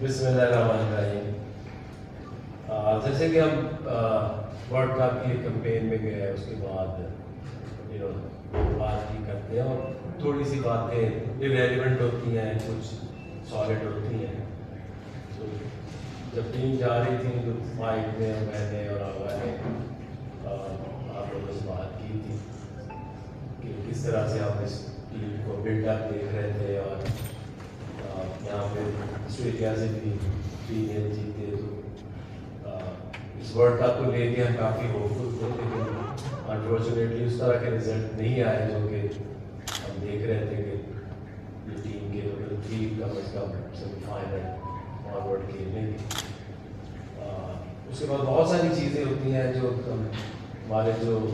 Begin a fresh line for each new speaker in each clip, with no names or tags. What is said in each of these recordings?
بسم اللہ الرحمن الرحیم. جیسے کہ ہم ورلڈ کپ کی کمپین میں گئے اس کے بعد بات کی کرتے ہیں اور تھوڑی سی باتیں ریلیونٹ ہوتی ہیں, کچھ سالڈ ہوتی ہیں. تو جب ٹیم جا رہی تھی تو مائک نے میں نے اور آغا نے آپ لوگوں سے بات کی تھی کہ کس طرح سے آپ اس ٹیم کو بلڈ اپ دیکھ رہے تھے, اور یہاں پہ آسٹریلیا سے بھی میچ جیتے. تو اس ورلڈ کپ کو لے کے ہم کافی ہوپفل تھے, لیکن انفارچونیٹلی اس طرح کے رزلٹ نہیں آئے جو کہ ہم دیکھ رہے تھے کہ یہ ٹیم کے تھری کم از کم سیمی فائنل فارورڈ کھیلنے کی. اس کے بعد بہت ساری چیزیں ہوتی ہیں جو ہمارے جو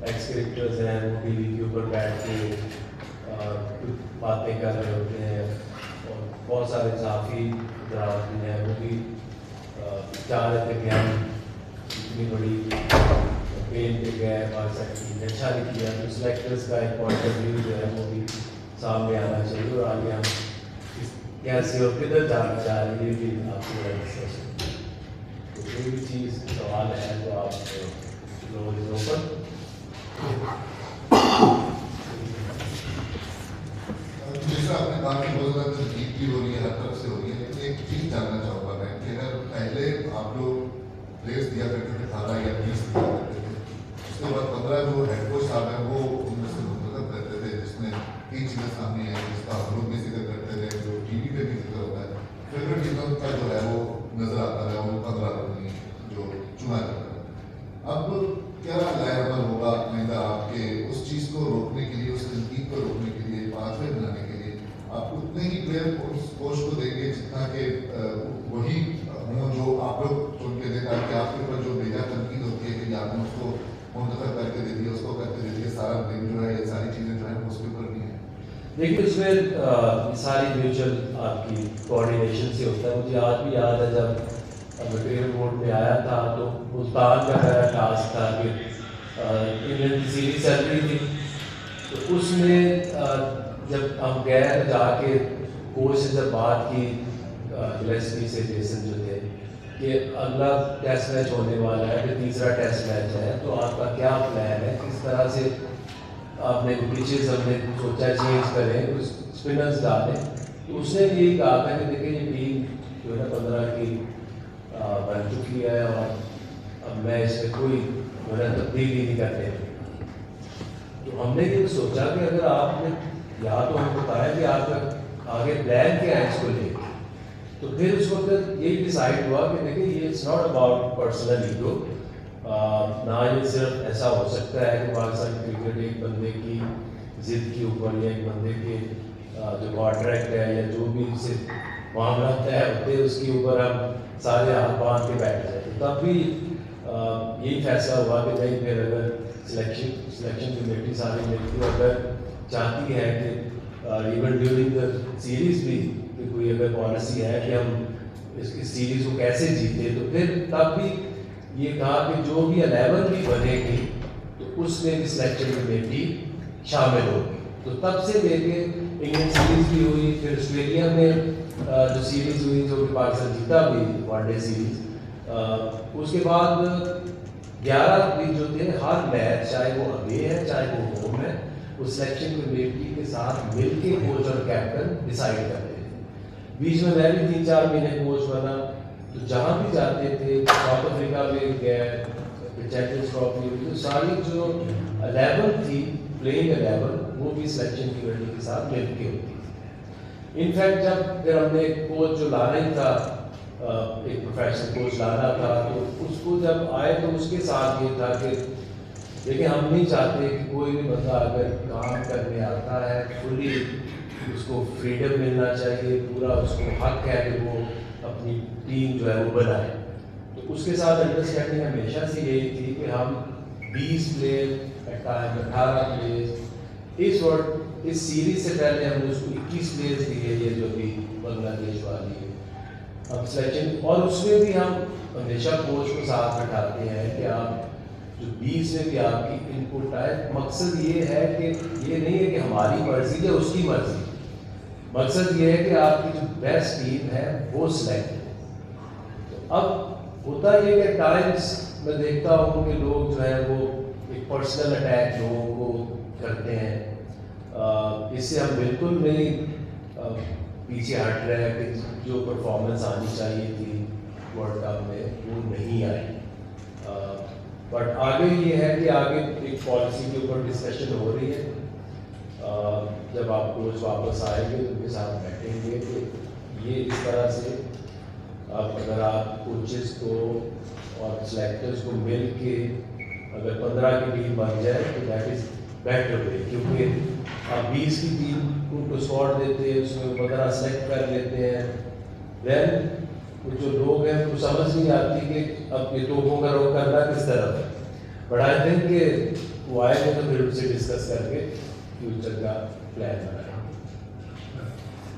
ایکس کرکٹرز ہیں وہ ٹی وی کے اوپر بیٹھ کے باتیں کر رہے ہوتے ہیں, اور بہت سارے صحافی حضرات بھی ہیں وہ بھی چاہ رہے تھے کہ ہم اتنی بڑی کیمپین پہ گئے, پاکستان ٹیم نے اچھا نہیں کیا. تو سلیکٹرس کا ایک پوائنٹ آف ویو جو ہے وہ بھی سامنے آنا چاہیے, اور آگے ہم کیسے اور کدھر جانا چاہ رہے ہیں یہ بھی آپ کو ڈسکشن. تو کوئی بھی چیز سوال ہے تو آپ لوگوں کے اوپر.
جیسا آپ نے کہا کہ بہت زیادہ تنقید بھی ہو رہی ہے, ہر طرف سے ہو رہی ہے, لیکن ایک چیز جاننا چاہوں گا میں کہ اگر پہلے آپ لوگ پلیس دیا کرتے تھے 18 یا 20 دیا کرتے تھے, اس کے بعد 15 جو ہیڈ کوچ صاحب ہیں وہ ان میں سے منتخب کرتے تھے, جس میں کئی چیزیں سامنے ہیں جس کا ہم لوگ بھی ذکر کرتے تھے, جو ٹی وی پہ بھی ذکر ہوتا ہے. فیوریٹ ٹیم کا جو ہے وہ نظر آتا ہے, وہ 15 آدمی جو چنا جاتا ہے. اب کیا لائر عمل ہوگا آئندہ آپ کے اس چیز کو روکنے کے لیے, اس تنقید کو روکنے کے لیے, پاثوے بنانے کے لیے آپ اتنے ہی پلیئر کوچ کو دیں گے جتنا کہ وہی ہوں جو آپ لوگ چن کے دیں, تاکہ آپ کے اوپر جو بیجا تنقید ہوتی ہے کہ آپ نے اس کو منتخب کر کے دے دیا, اس کو کر کے دے دیا, سارا بلیم جو ہے یہ ساری چیزیں جو ہیں اس کے اوپر نہیں ہیں.
دیکھیے اس میں ساری میوچل آپ کی کوآرڈینیشن سے ہوتا ہے. مجھے آج بھی یاد ہے جب مٹیریل بورڈ میں آیا تھا تو ملتان کا میرا ٹاسک تھا کہ انگلینڈ کی سیریز چل رہی تھی, تو اس میں جب ہم گئے جا کے کوچ سے جب بات کی گلیسپی سے, جیسن جو تھے, کہ اگلا ٹیسٹ میچ ہونے والا ہے, پھر تیسرا ٹیسٹ میچ ہے, تو آپ کا کیا پلان ہے, کس طرح سے آپ نے پچیز ہم نے سوچا چینج کریں, کچھ اسپنرز ڈالیں. تو اس نے یہی کہا تھا کہ دیکھیں یہ ٹیم جو ہے 15 کی بن چکی ہے, اور اب میں اس میں کوئی تبدیلی نہیں کرنے. تو ہم نے یہ سوچا کہ اگر آپ نے یا تو ہم بتایا کہ آپ کا آگے پلان کیا ہے اس کو لے کے, تو پھر اس وقت یہی ڈیسائیڈ ہوا کہ دیکھیں یہ it's not about personal ego, نہ یہ صرف ایسا ہو سکتا ہے کہ پاکستان کرکٹ ایک بندے کی ضد کے اوپر یا ایک بندے کے جو کانٹریکٹ ہے یا جو بھی سے معاملات طے ہوتے ہیں اس کے اوپر ہم سارے ہاتھ باندھ کے بیٹھ جائیں. تب بھی یہی فیصلہ ہوا کہ نہیں, پھر اگر سلیکشن کمیٹی ساری ملتی اگر چاہتی ہے کہ ایون ڈیورنگ دا سیریز بھی کہ کوئی اگر پالیسی ہے کہ ہم اس سیریز کو کیسے جیتے, تو پھر تب بھی یہ کہا کہ جو بھی 11 بھی بنے گی تو اس میں بھی سلیکشن کمیٹی شامل ہوگی. تو تب سے لے کے انگلینڈ سیریز بھی ہوئی, پھر آسٹریلیا میں جو سیریز ہوئی جو کہ پاکستان جیتا بھی ون ڈے سیریز, اس کے بعد 11 بھی جو تھے ہر میچ چاہے وہ اوے ہے چاہے وہ ہوم ہے, وہ سلیکشن کمیٹی کے ساتھ مل کے کوچ اور کیپٹن ڈیسائیڈ کرتے تھے. بیچ میں بھی 3-4 مہینے کوچ بنا, تو جہاں بھی جاتے تھے, ساؤتھ افریقہ میں گئے, چیمپئنز ٹرافی ہوئی, تو ساری جو 11 تھی پلینگ 11 وہ بھی سلیکشن کمیٹی کے ساتھ مل کے ہوتی تھی. انفیکٹ جب پھر ہم نے کوچ جو لانا ہی تھا, ایک پروفیشنل کوچ لانا تھا, تو اس کو جب آئے تو اس کے ساتھ یہ تھا کہ دیکھیں ہم نہیں چاہتے کہ کوئی بھی بندہ اگر کام کرنے آتا ہے فلی اس کو فریڈم ملنا چاہیے, پورا اس کو حق ہے کہ وہ اپنی ٹیم جو ہے وہ بنائے. تو اس کے ساتھ انڈرسٹینڈنگ ہمیشہ سے یہی تھی کہ ہم 20 پلیئر 18 پلیئر اس سیریز سے پہلے ہم نے اس کو 21 پلیئرز دیے, یہ جو بھی بنگلہ دیش والی ہے اب سلیکشن, اور اس میں بھی ہم ہمیشہ کوچ کو ساتھ بٹھاتے ہیں کہ آپ جو 20 میں بھی آپ کی ان پٹ آئے. مقصد یہ ہے کہ یہ نہیں ہے کہ ہماری مرضی ہے اس کی مرضی, مقصد یہ ہے کہ آپ کی جو بیسٹ ٹیم ہے وہ سلیکٹ ہو. تو اب ہوتا یہ کہ ٹائمس میں دیکھتا ہوں کہ لوگ جو ہے وہ ایک پرسنل اٹیک لوگوں کو کرتے ہیں. اس سے ہم بالکل نہیں پیچھے ہٹ رہے ہیں کہ جو پرفارمنس آنی چاہیے تھی ورلڈ کپ میں وہ نہیں آئی. بٹ آگے یہ ہے کہ آگے ایک پالیسی کے اوپر ڈسکشن ہو رہی ہے. جب آپ کوچ واپس آئیں گے تو ان کے ساتھ بیٹھیں گے کہ یہ اس طرح سے اگر آپ کوچز کو اور سلیکٹرز کو مل کے اگر 15 کی ٹیم بن جائے تو دیٹ از بیٹر وے. کیونکہ آپ 20 کی ٹیم کو اسکواڈ دیتے ہیں, اس میں 15 سلیکٹ کر لیتے ہیں, دین جو لوگ ہیں وہ سمجھ نہیں آتی کہ اب یہ توپوں کا رخ کرنا کس طرف ہے. بٹ آئی تھنک کہ وہ آئے گے تو پھر ان سے ڈسکس کر کے فیوچر کا پلان بنائیں.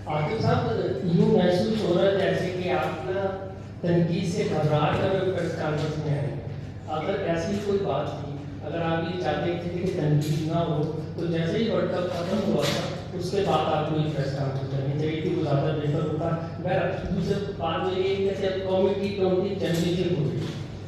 عاقب صاحب یوں محسوس ہو رہا ہے جیسے کہ آپ نا تنقید سے گھبراہٹ کر پریس کانفرنس میں آئے. اگر ایسی کوئی بات تھی, اگر آپ یہ چاہتے تھے کہ تنقید نہ ہو تو جیسے ہی ورلڈ کپ ختم ہوا تھا اس کے بعد آپ کو یہ پریس کانفرنس کرنی چاہیے تھی, وہ زیادہ بہتر ہوتا. دوسری بات یہ ہے کہ جب قومی T20 چیمپئن شپ ہوئی,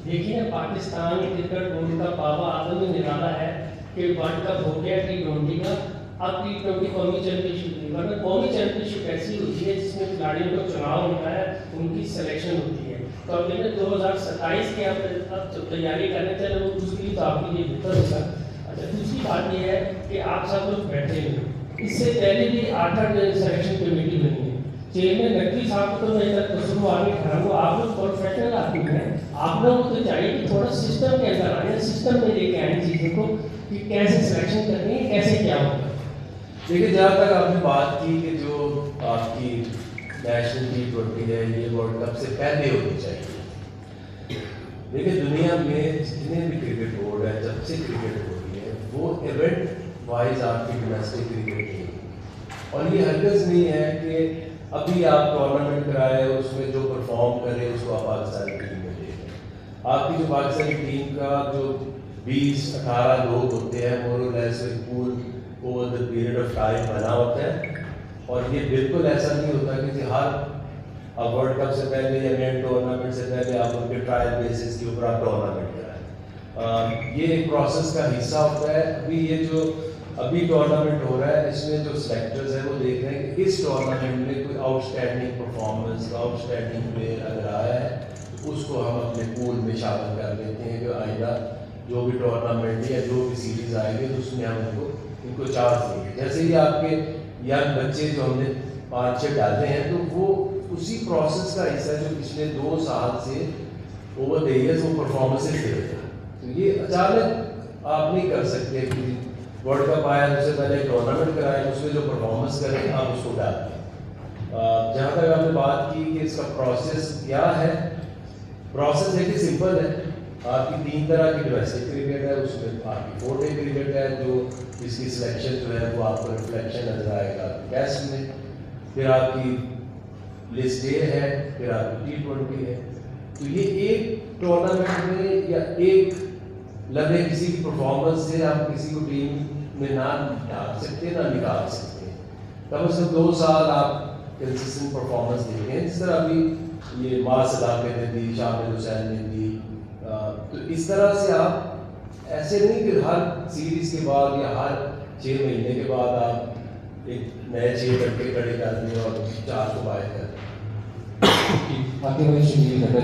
دیکھیے نا پاکستان کرکٹ بورڈ کا بابا اعظم نے نرالا ہے کہ ورلڈ کپ ہو گیا T20 کا, اب T20 قومی چیمپئن شپ نہیں. ورنہ قومی چیمپئن شپ ایسی ہوتی ہے جس میں کھلاڑیوں کا چناؤ ہوتا ہے, ان کی سلیکشن ہوتی ہے. تو اب 2027 کی اب تیاری کرنے چلے وہ اس کے لیے تو آپ کے لیے بہتر ہوگا. اچھا دوسری بات یہ ہے کہ آپ سب لوگ بیٹھے ہیں, اس سے پہلے بھی 8 سلیکشن کمیٹی بنی ہے. چیئرمین نقوی صاحب کو تو میں تک تصور آگے کھڑا ہوں, آپ لوگ پروفیشنل آدمی ہیں, آپ لوگوں کو تو چاہیے کہ تھوڑا سسٹم کے اندر آئیں, سسٹم میں لے کے آئیں چیزوں کو کہ کیسے سلیکشن کرنی ہے, کیسے کیا ہوگا.
دیکھیے جہاں تک آپ نے بات کی کہ جو آپ کی نیشنل T20 ہے یہ ورلڈ کپ سے پہلے ہونی چاہیے. دیکھیے دنیا میں جتنے بھی کرکٹ بورڈ ہیں جب سے کرکٹ ہو رہی ہے وہ ایونٹ وائز آپ کی ڈومیسٹک کرکٹ نہیں ہے. اور یہ ہرگز نہیں ہے کہ ابھی آپ ٹورنامنٹ کرائے اس میں جو پرفارم کرے اس کو آپ پاکستانی ٹیم میں لے لیں. آپ کی جو پاکستانی ٹیم کا جو 20-18 لوگ ہوتے ہیں more or less pool over the period of time بنا ہوتا ہے. اور یہ بالکل ایسا نہیں ہوتا کہ ہر اب ورلڈ کپ سے پہلے یا مین ٹورنامنٹ سے پہلے آپ ان کے ٹرائل بیسس کے اوپر آپ ٹورنامنٹ کرائیں. یہ ایک پروسیس کا حصہ ہوتا ہے. ابھی یہ جو ابھی ٹورنامنٹ ہو رہا ہے اس میں جو سلیکٹرز ہیں وہ دیکھ رہے ہیں کہ اس ٹورنامنٹ میں کوئی out standing performance out standing player اگر آیا ہے تو اس کو ہم اپنے پول میں شامل کر لیتے ہیں کہ آئندہ جو بھی ٹورنامنٹ یا جو بھی سیریز آئے گی اس میں ہم ان کو چانس دیں گے. جیسے ہی آپ کے ینگ بچے جو ہم نے 5-6 ڈالے ہیں تو وہ اسی پروسیس کا حصہ جو پچھلے 2 سال سے اوور دا ایئرز وہ پرفارمنسز دے رہے ہیں. تو یہ اچانک آپ نہیں کر سکتے کہ ورلڈ کپ آیا اس سے پہلے ٹورنامنٹ کرائے اس میں جو پرفارمنس کریں آپ اس کو ڈال دیں. جہاں تک آپ نے بات کی کہ اس کا پروسیس کیا ہے, پروسیس دیکھیے سمپل ہے. آپ کی 3 طرح کی ڈومیسٹک کرکٹ ہے, اس میں آپ کی 4 ڈے کرکٹ ہے جو اس کی سلیکشن جو ہے وہ آپ کو ریفلیکشن نظر آئے گا ٹیسٹ میں, پھر آپ کی لسٹ اے ہے, پھر آپ کی T20 ہے. تو یہ ایک ٹورنامنٹ میں یا ایک لمحے کسی کی پرفارمنس سے آپ کسی کو ٹیم میں نہ ڈال سکتے نہ نکال سکتے. کم از کم 2 سال آپ کنسسٹنٹ پرفارمنس دیکھیں ہیں, جس طرح ابھی یہ ماں صداقت نے دی, شامل حسین نے دی. تو اس طرح سے آپ ایسے نہیں کہ ہر سیریز کے بعد یا ہر 6 مہینے کے بعد آپ ایک نئے 6 گھنٹے کھڑے کر دیں اور 4 کو باہر کر دیں.
آپ کے بھائی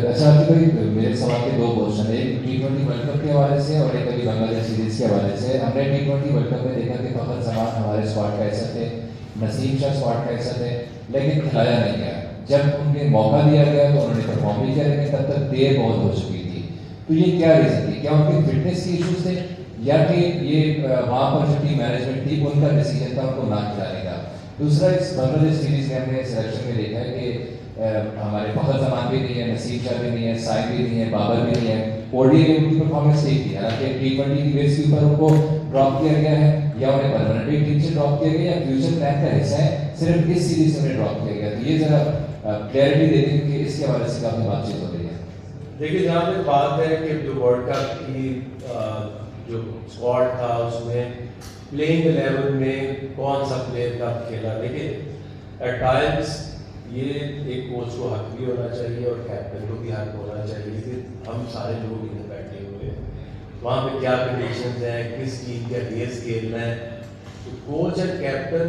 اچھا آپ کے بھائی میرے سوال کے 2 کوشچن ہیں, ایک T20 ورلڈ کپ کے حوالے سے اور ایک ابھی بنگلہ دیش سیریز کے حوالے سے. ہم نے T20 ورلڈ کپ میں دیکھا کہ فخر زمان ہمارے اسکواڈ کا حصہ تھے, نسیم شاہ اسکواڈ کا حصہ تھے, لیکن کھلایا نہیں گیا. جب انہیں موقع دیا گیا تو انہوں نے پرفارم بھی کیا, لیکن تب تک دیر بہت ہو چکی تھی. تو یہ کیا ریزن تھی؟ کیا ان کے فٹنس کے ایشوز تھے یا کہ یہ وہاں پر جو ٹیم مینجمنٹ تھی ان کا ڈیسیجن تھا ان کو نہ کھلانے کا؟ دوسرا اس بنگلہ دیش سیریز میں ہم نے سلیکشن میں دیکھا ہے کہ ہمارے فخر زمان بھی نہیں ہے, نسیم شاہ بھی نہیں ہے, سائن بھی نہیں ہے, بابر بھی نہیں ہے. اوڈی میں ان کی پرفارمنس ٹھیک تھی, حالانکہ T20 کی بیس کے اوپر ان کو ڈراپ کیا گیا ہے یا انہیں پرماننٹلی ٹیم سے ڈراپ کیا گیا یا فیوچر پلان کا حصہ ہے, صرف اس سیریز سے انہیں ڈراپ کیا گیا. تو یہ ذرا کلیئرٹی دے دیں کہ اس کے حوالے سے کافی بات چیت ہو رہی ہے.
دیکھیے جہاں تک بات ہے کہ جو ورلڈ کپ کی جو اسکواڈ تھا اس میں پلینگ 11 میں کون سا پلیئر کب کھیلا, دیکھیے ایٹ ٹائمس یہ ایک کوچ کو حق بھی ہونا چاہیے اور کیپٹن کو بھی حق ہونا چاہیے کہ ہم سارے لوگ ادھر بیٹھے ہوئے ہیں، وہاں پہ کیا کنڈیشنز ہیں، کس ٹیم کے اگینسٹ کھیلنا ہے. تو کوچ اینڈ کیپٹن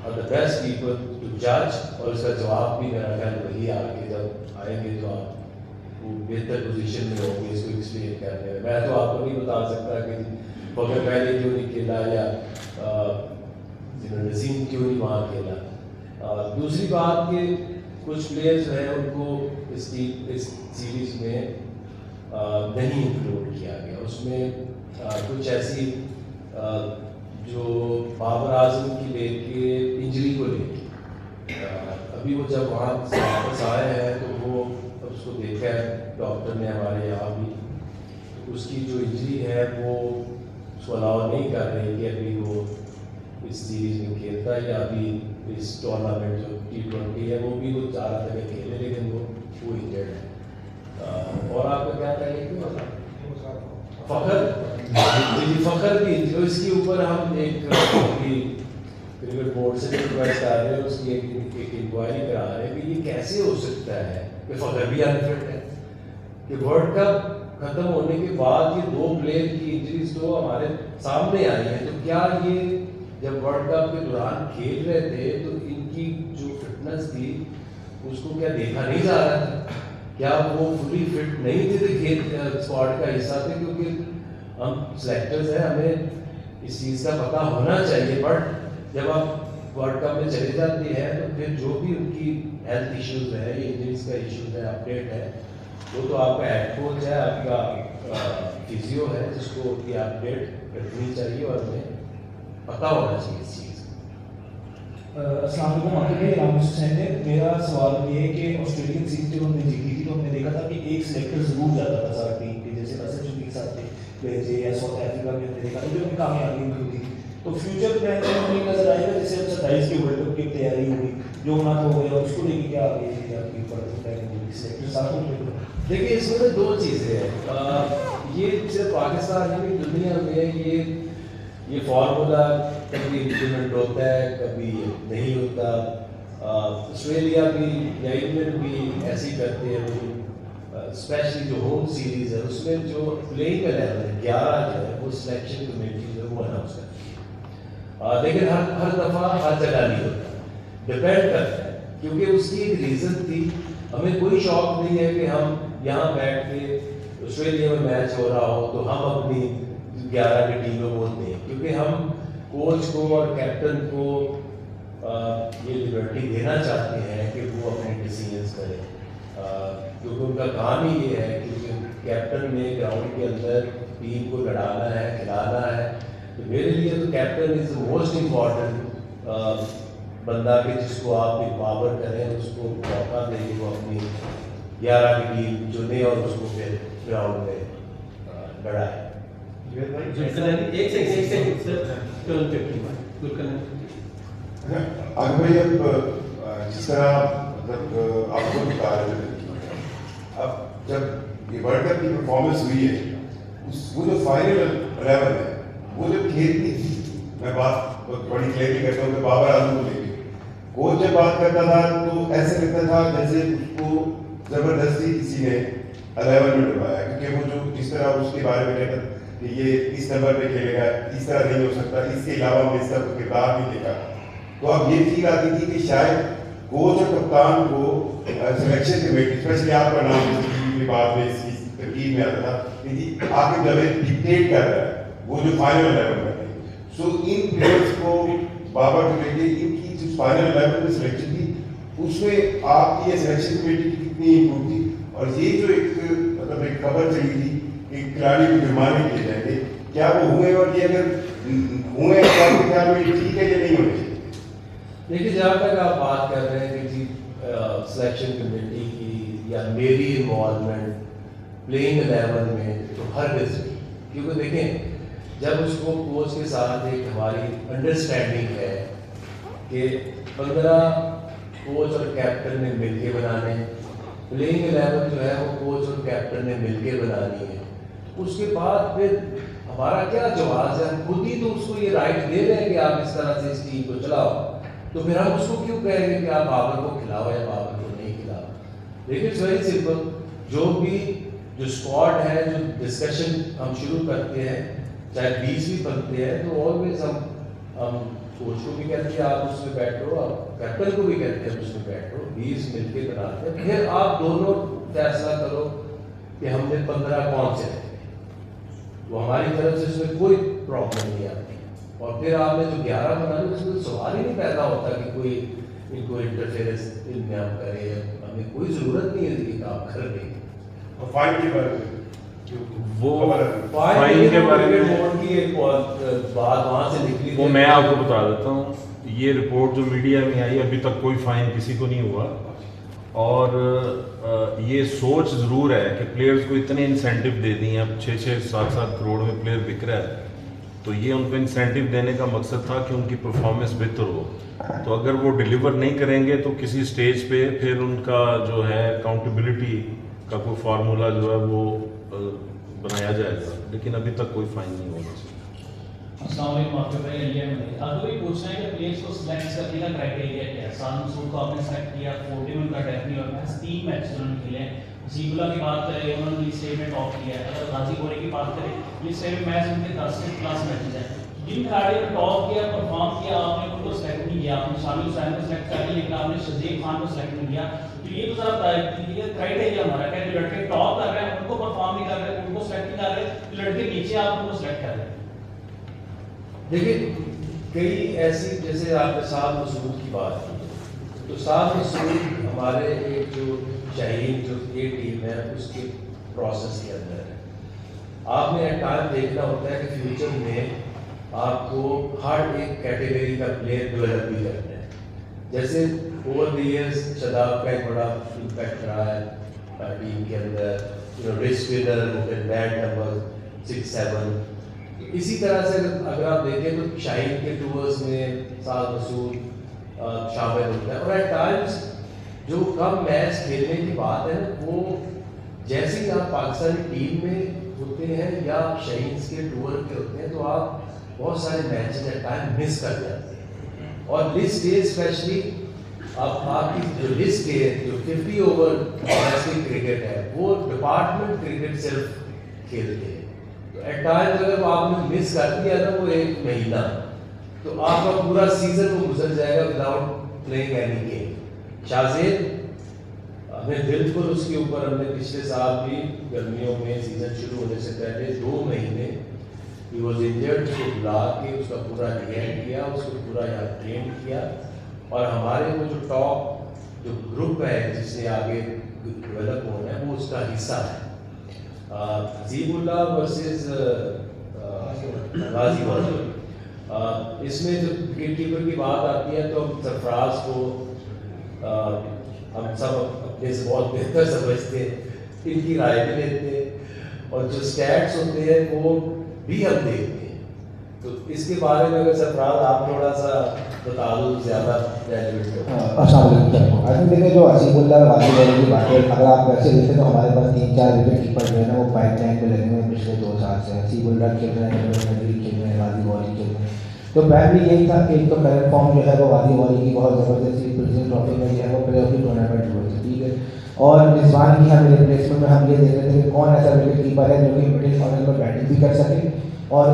اور دا بیسٹ پیپل ٹو جج، اور اس کا جواب بھی میرا خیال وہی آگے جب آئیں گے تو آپ وہ بہتر پوزیشن میں ہوں گے اس کو ایکسپلین کرنے میں. میں تو آپ کو نہیں بتا سکتا کہ فخر پہلے کیوں نہیں کھیلا یا نسیم کیوں نہیں وہاں کھیلا. دوسری بات کہ کچھ پلیئرز ہیں ان کو اس سیریز میں نہیں انکلوڈ کیا گیا. اس میں کچھ ایسی جو بابر اعظم کی لے کے انجری کو لے کے ابھی وہ جب وہاں واپس آئے ہیں تو وہ اس کو دیکھا ہے ڈاکٹر نے ہمارے یہاں بھی، اس کی جو انجری ہے وہ اس کو الاؤ نہیں کر رہی کہ ابھی وہ اس سیریز میں کھیلتا ہے یا ابھی اس ٹورنامنٹ جو T20 ہے وہ بھی وہ چاہ رہا تھا کہ کھیلے لیکن وہ انجرڈ ہے. اور آپ کا کیا کہیے کہ فخر بھی اس کے اوپر ہم ایک کرکٹ بورڈ سے ریکویسٹ کر رہے ہیں، اس کی ایک انکوائری کرا رہے ہیں کہ یہ کیسے ہو سکتا ہے کہ فخر بھی انفٹ ہے کہ ورلڈ کپ ختم ہونے کے بعد یہ دو پلیئر کی انجریز تو ہمارے سامنے آئی ہیں. تو کیا یہ جب ورلڈ کپ کے دوران کھیل رہے تھے تو ان کی جو فٹنس تھی اس کو کیا دیکھا نہیں جا رہا تھا؟ کیا وہ فلی فٹ نہیں تھے کھیل اسکواڈ کا حصہ تھے؟ کیونکہ ہم سلیکٹرز ہیں، ہمیں اس چیز کا پتہ ہونا چاہیے. بٹ جب آپ ورلڈ کپ میں چلے جاتے ہیں تو پھر جو بھی ان کی ہیلتھ ایشوز ہیں، انجریز کا ایشوز ہے، اپڈیٹ ہے، وہ تو آپ کا ہیڈ کوچ ہے، آپ کا فزیو ہے جس کو کی اپڈیٹ رکھنی چاہیے اور ہمیں پتہ ہونا چاہیے اس چیز.
السلام علیکم. آپ کے رام حسین ہے. میرا سوال یہ ہے کہ آسٹریلین سیریز جب ہم نے جیتی تھی تو ہم نے دیکھا تھا کہ ایک سلیکٹر ضرور جاتا تھا سارا ٹیم کے، جیسے اسد شفیق کے ساتھ تھے یا ساؤتھ افریقہ میں ہم نے دیکھا تھا جو کامیابی ان کی ہوتی. تو فیوچر پلان میں ہمیں نظر آئے گا جیسے 27 کے ورلڈ کپ کی تیاری ہوئی جو ہونا ہو گیا اس کو لے کے کیا آگے آپ کی سلیکٹر ساتھ میں؟
دیکھیے اس میں دو چیزیں ہیں. یہ صرف پاکستان میں دنیا میں یہ فارمولا کبھی امپلیمنٹ ہوتا ہے کبھی نہیں ہوتا. آسٹریلیا بھی یا انگلینڈ بھی ایسی کرتے ہیں. وہ اسپیشلی جو ہوم سیریز ہے اس میں جو پلینگ 11 جو ہے وہ سلیکشن کمیٹی جو ہے وہ اناؤنس کرتی ہے. لیکن ہر دفعہ ہر جگہ نہیں ہوتا، ڈپینڈ کرتا ہے. کیونکہ اس کی ایک ریزن تھی. ہمیں کوئی شوق نہیں ہے کہ ہم یہاں بیٹھ کے آسٹریلیا میں میچ ہو رہا ہو تو ہم اپنی 11 کی ٹیم میں بولتے ہیں، کیونکہ ہم کوچ کو اور کیپٹن کو یہ لبرٹی دینا چاہتے ہیں کہ وہ اپنے ڈیسیژنس کریں. کیونکہ ان کا کام ہی یہ ہے کہ کیپٹن نے گراؤنڈ کے اندر ٹیم کو لڑانا ہے، کھلانا ہے. تو میرے لیے تو کیپٹن از موسٹ امپورٹنٹ بندہ کہ جس کو آپ امپاور کریں، اس کو موقع دیں کہ وہ اپنی 11 کی ٹیم چنے اور اس کو پھر گراؤنڈ میں لڑائے.
بھائی اب جس طرح مطلب آپ کو بتا رہے تھے، اب جب یہ ورلڈ کپ کی پرفارمنس ہوئی ہے وہ جو فائنل 11 ہے وہ جب کھیلتی تھی، میں بات بڑی کلیئرلی کرتا ہوں کہ بابر اعظم کو لے کے کوچ جب بات کرتا تھا تو ایسے لگتا تھا جیسے اس کو زبردستی کسی نے 11 میں ڈلوایا، کیونکہ وہ جو جس طرح اس کے بارے میں کہتا کہ یہ اس نمبر پہ کھیلے گا، اس طرح نہیں ہو سکتا، اس کے علاوہ میں اس طرح کردار نہیں دیکھا. تو اب یہ فیل آتی تھی کہ شاید کوچ اور کپتان کو سلیکشن کمیٹی، اسپیشلی آپ کا نام کی بات میں اس کی ترکیب میں آتا تھا کہ جی آپ کے جب ڈکٹیٹ کر رہا ہے وہ جو فائنل 11 میں تھے. سو ان پلیئرس کو بابر کو لے کے ان کی جو فائنل 11 میں سلیکشن تھی اس میں آپ کی سلیکشن کمیٹی کی کتنی امپروو تھی. اور یہ جو ایک مطلب ایک خبر چلی تھی کہ کھلاڑی کو جرمانے کیے جائیں گے، کیا وہ ہوئے؟ اور یہ اگر ہوئے تو آپ کے خیال میں ٹھیک ہے یا نہیں ہونے چاہیے؟
دیکھیے جہاں تک آپ بات کر رہے ہیں کہ جی سلیکشن کمیٹی کی یا میری انوالومنٹ پلینگ 11 میں، تو ہر نہیں. کیونکہ دیکھیں جب اس کو کوچ کے ساتھ ایک ہماری انڈرسٹینڈنگ ہے کہ 15 کوچ اور کیپٹن نے مل کے بنانے، پلینگ 11 جو ہے وہ کوچ اور کیپٹن نے مل کے بنانی ہے. اس کے بعد پھر ہمارا کیا جواز ہے؟ ہم خود ہی تو اس کو یہ رائٹ دے رہے ہیں کہ آپ اس طرح سے اس ٹیم کو چلاؤ. تو پھر ہم اس کو کیوں کہیں گے کہ آپ بابر کو کھلاؤ یا بابر کو نہیں کھلاؤ. لیکن اٹس ویری سمپل. جو اسکواڈ ہے, جو ڈسکشن ہم شروع کرتے ہیں, چاہے 20 بھی بنتے ہیں, تو آلویز ہم کوچ کو بھی کہتے ہیں آپ اس میں بیٹھو, آپ کیپٹن کو بھی کہتے ہیں اس میں بیٹھو, 20 مل کے بناتے ہیں. پھر آپ دونوں فیصلہ کرو کہ ہم نے 15 کون سے رکھے, وہ ہماری طرف سے اس میں کوئی پرابلم نہیں آتی. اور پھر آپ نے جو 11 بنا لی اس میں سوال ہی نہیں پیدا ہوتا کہ کوئی ان کو انٹرفیئرنس ان میں ہم کرے. ہمیں کوئی ضرورت نہیں ہے کہ کام کر لیں.
اور فائن کے بارے میں
وہ فائن کے بارے میں
بات وہاں سے نکلی,
وہ میں آپ کو بتا دیتا ہوں. یہ رپورٹ جو میڈیا میں آئی, ابھی تک کوئی فائن کسی کو نہیں ہوا. اور یہ سوچ ضرور ہے کہ پلیئرز کو اتنے انسینٹیو دے دیں, اب 6-7 کروڑ میں پلیئر بک رہا ہے, تو یہ ان کو انسینٹیو دینے کا مقصد تھا کہ ان کی پرفارمنس بہتر ہو. تو اگر وہ ڈیلیور نہیں کریں گے تو کسی سٹیج پہ پھر ان کا جو ہے اکاؤنٹیبلٹی کا کوئی فارمولا جو ہے وہ بنایا جائے گا. لیکن ابھی تک کوئی فائن نہیں ہونا چاہیے.
السلام علیکم. آپ کے بھائی علی احمد, آپ کو بھی پوچھنا ہے کہ پلیئرس کو سلیکٹ کرنے کا کرائٹیریا کیا ہے؟ سعد مسعود کو آپ نے سلیکٹ کیا, 40 میں ان کا ڈیفنی اور 3 میچ انہوں نے کھیلے ہیں. حسیب اللہ کی بات کریں, انہوں نے لیسٹ میں ٹاپ کیا ہے. اگر غازی گوری کی بات کریں, لیسٹ میں میچ ان کے 10 سے پلس میچز ہیں. جن کھلاڑیوں نے ٹاپ کیا, پرفارم کیا, آپ نے ان کو سلیکٹ نہیں کیا. آپ نے شامل حسین کو سلیکٹ کر لیا, لیکن آپ نے شزیق خان کو سلیکٹ نہیں کیا. تو یہ تو ذرا کرائٹیریا ہمارا کہ جو لڑکے ٹاپ کر رہے ہیں ان کو پرفارم نہیں کر رہے, ان کو سلیکٹ نہیں کر رہے, جو لڑکے نیچے آپ ان کو سلیکٹ کر رہے ہیں.
دیکھیں کئی ایسی, جیسے آپ نے سعد مسعود کی بات کی, تو سعد مسعود ہمارے ایک جو شاہین جو یہ ٹیم ہے اس کے پروسیس کے اندر ہے. آپ نے ٹائم دیکھنا ہوتا ہے کہ فیوچر میں آپ کو ہر ایک کیٹیگری کا پلیئر ڈیولپ بھی کرنا ہے. جیسے اوور دی ایئرس شاداب کا ایک بڑا امپیکٹ رہا ہے ٹیم کے اندر, رسک ونر بیٹ نمبر 6-7. اسی طرح سے اگر آپ دیکھیں تو شاہین کے ٹورز میں سعد مسعود شامل ہوتا ہے. اور ایٹ ٹائمس جو کم میچ کھیلنے کی بات ہے نا, وہ جیسے ہی آپ پاکستانی ٹیم میں ہوتے ہیں یا شاہینس کے ٹور کے ہوتے ہیں تو آپ بہت سارے میچز ایٹ ٹائم مس کر جاتے ہیں. اور لسٹ ڈے اسپیشلی آپ کی جو لسٹ ڈے جو 50 اوور ڈومیسٹک کرکٹ ہے وہ ڈپارٹمنٹ کرکٹ صرف کھیلتے ہیں. تو ایٹ ٹائمز اگر آپ نے مس کر دیا نا وہ 1 مہینہ, تو آپ کا پورا سیزن وہ گزر جائے گا without playing any game. Shahzeb ہمیں بالکل اس کے اوپر ہم نے پچھلے سال بھی گرمیوں میں سیزن شروع ہونے سے پہلے 2 مہینے ہی واز انجرڈ, اس کو بلا کے اس کا پورا ریئیکٹ کیا, اس کو پورا یہاں ٹرین کیا. اور ہمارے وہ جو ٹاپ جو گروپ ہے جس نے آگے ڈیولپ ہونا ہے وہ اس کا حصہ ہے. حسیب اللہ ورسز غازی گوری, اس میں جب وکٹ کیپر کی بات آتی ہے تو ہم سرفراز کو ہم سب اپنے سے بہت بہتر سمجھتے ہیں, ان کی رائے بھی لیتے ہیں, اور جو اسٹیٹس ہوتے ہیں وہ بھی ہم دیکھتے ہیں. تو اس کے بارے میں اگر سرفراز آپ تھوڑا سا بتا دو زیادہ گریجویٹ ہو.
السلام علیکم. آئی تھنک دیکھیں جو حسیب اللہ غازی گوری کی بات ہے, اگر آپ ویسے دیکھیں تو ہمارے پاس 3-4 وکٹ کیپر جو ہے نا وہ پائپ لائن پہ لگے ہوئے ہیں پچھلے 2 سال سے. حسیب اللہ کھیل رہے ہیں, نظری کھیل رہے ہیں, غازی گوری کھیل رہے ہیں. تو پہلے بھی یہی تھا کہ ایک تو کرنٹ فارم جو ہے وہ غازی گوری کی بہت زبردستی پریزنٹ ٹرافی میں جو ہے وہ پلے آف کی ٹورنامنٹ ہوئی تھی, ٹھیک ہے. اور رضوان کی ہمیں ریپلیسمنٹ میں ہم یہ دیکھ رہے تھے کہ کون ایسا وکٹ کیپر ہے جو کہ مڈل آرڈر پر بیٹنگ بھی کر سکے اور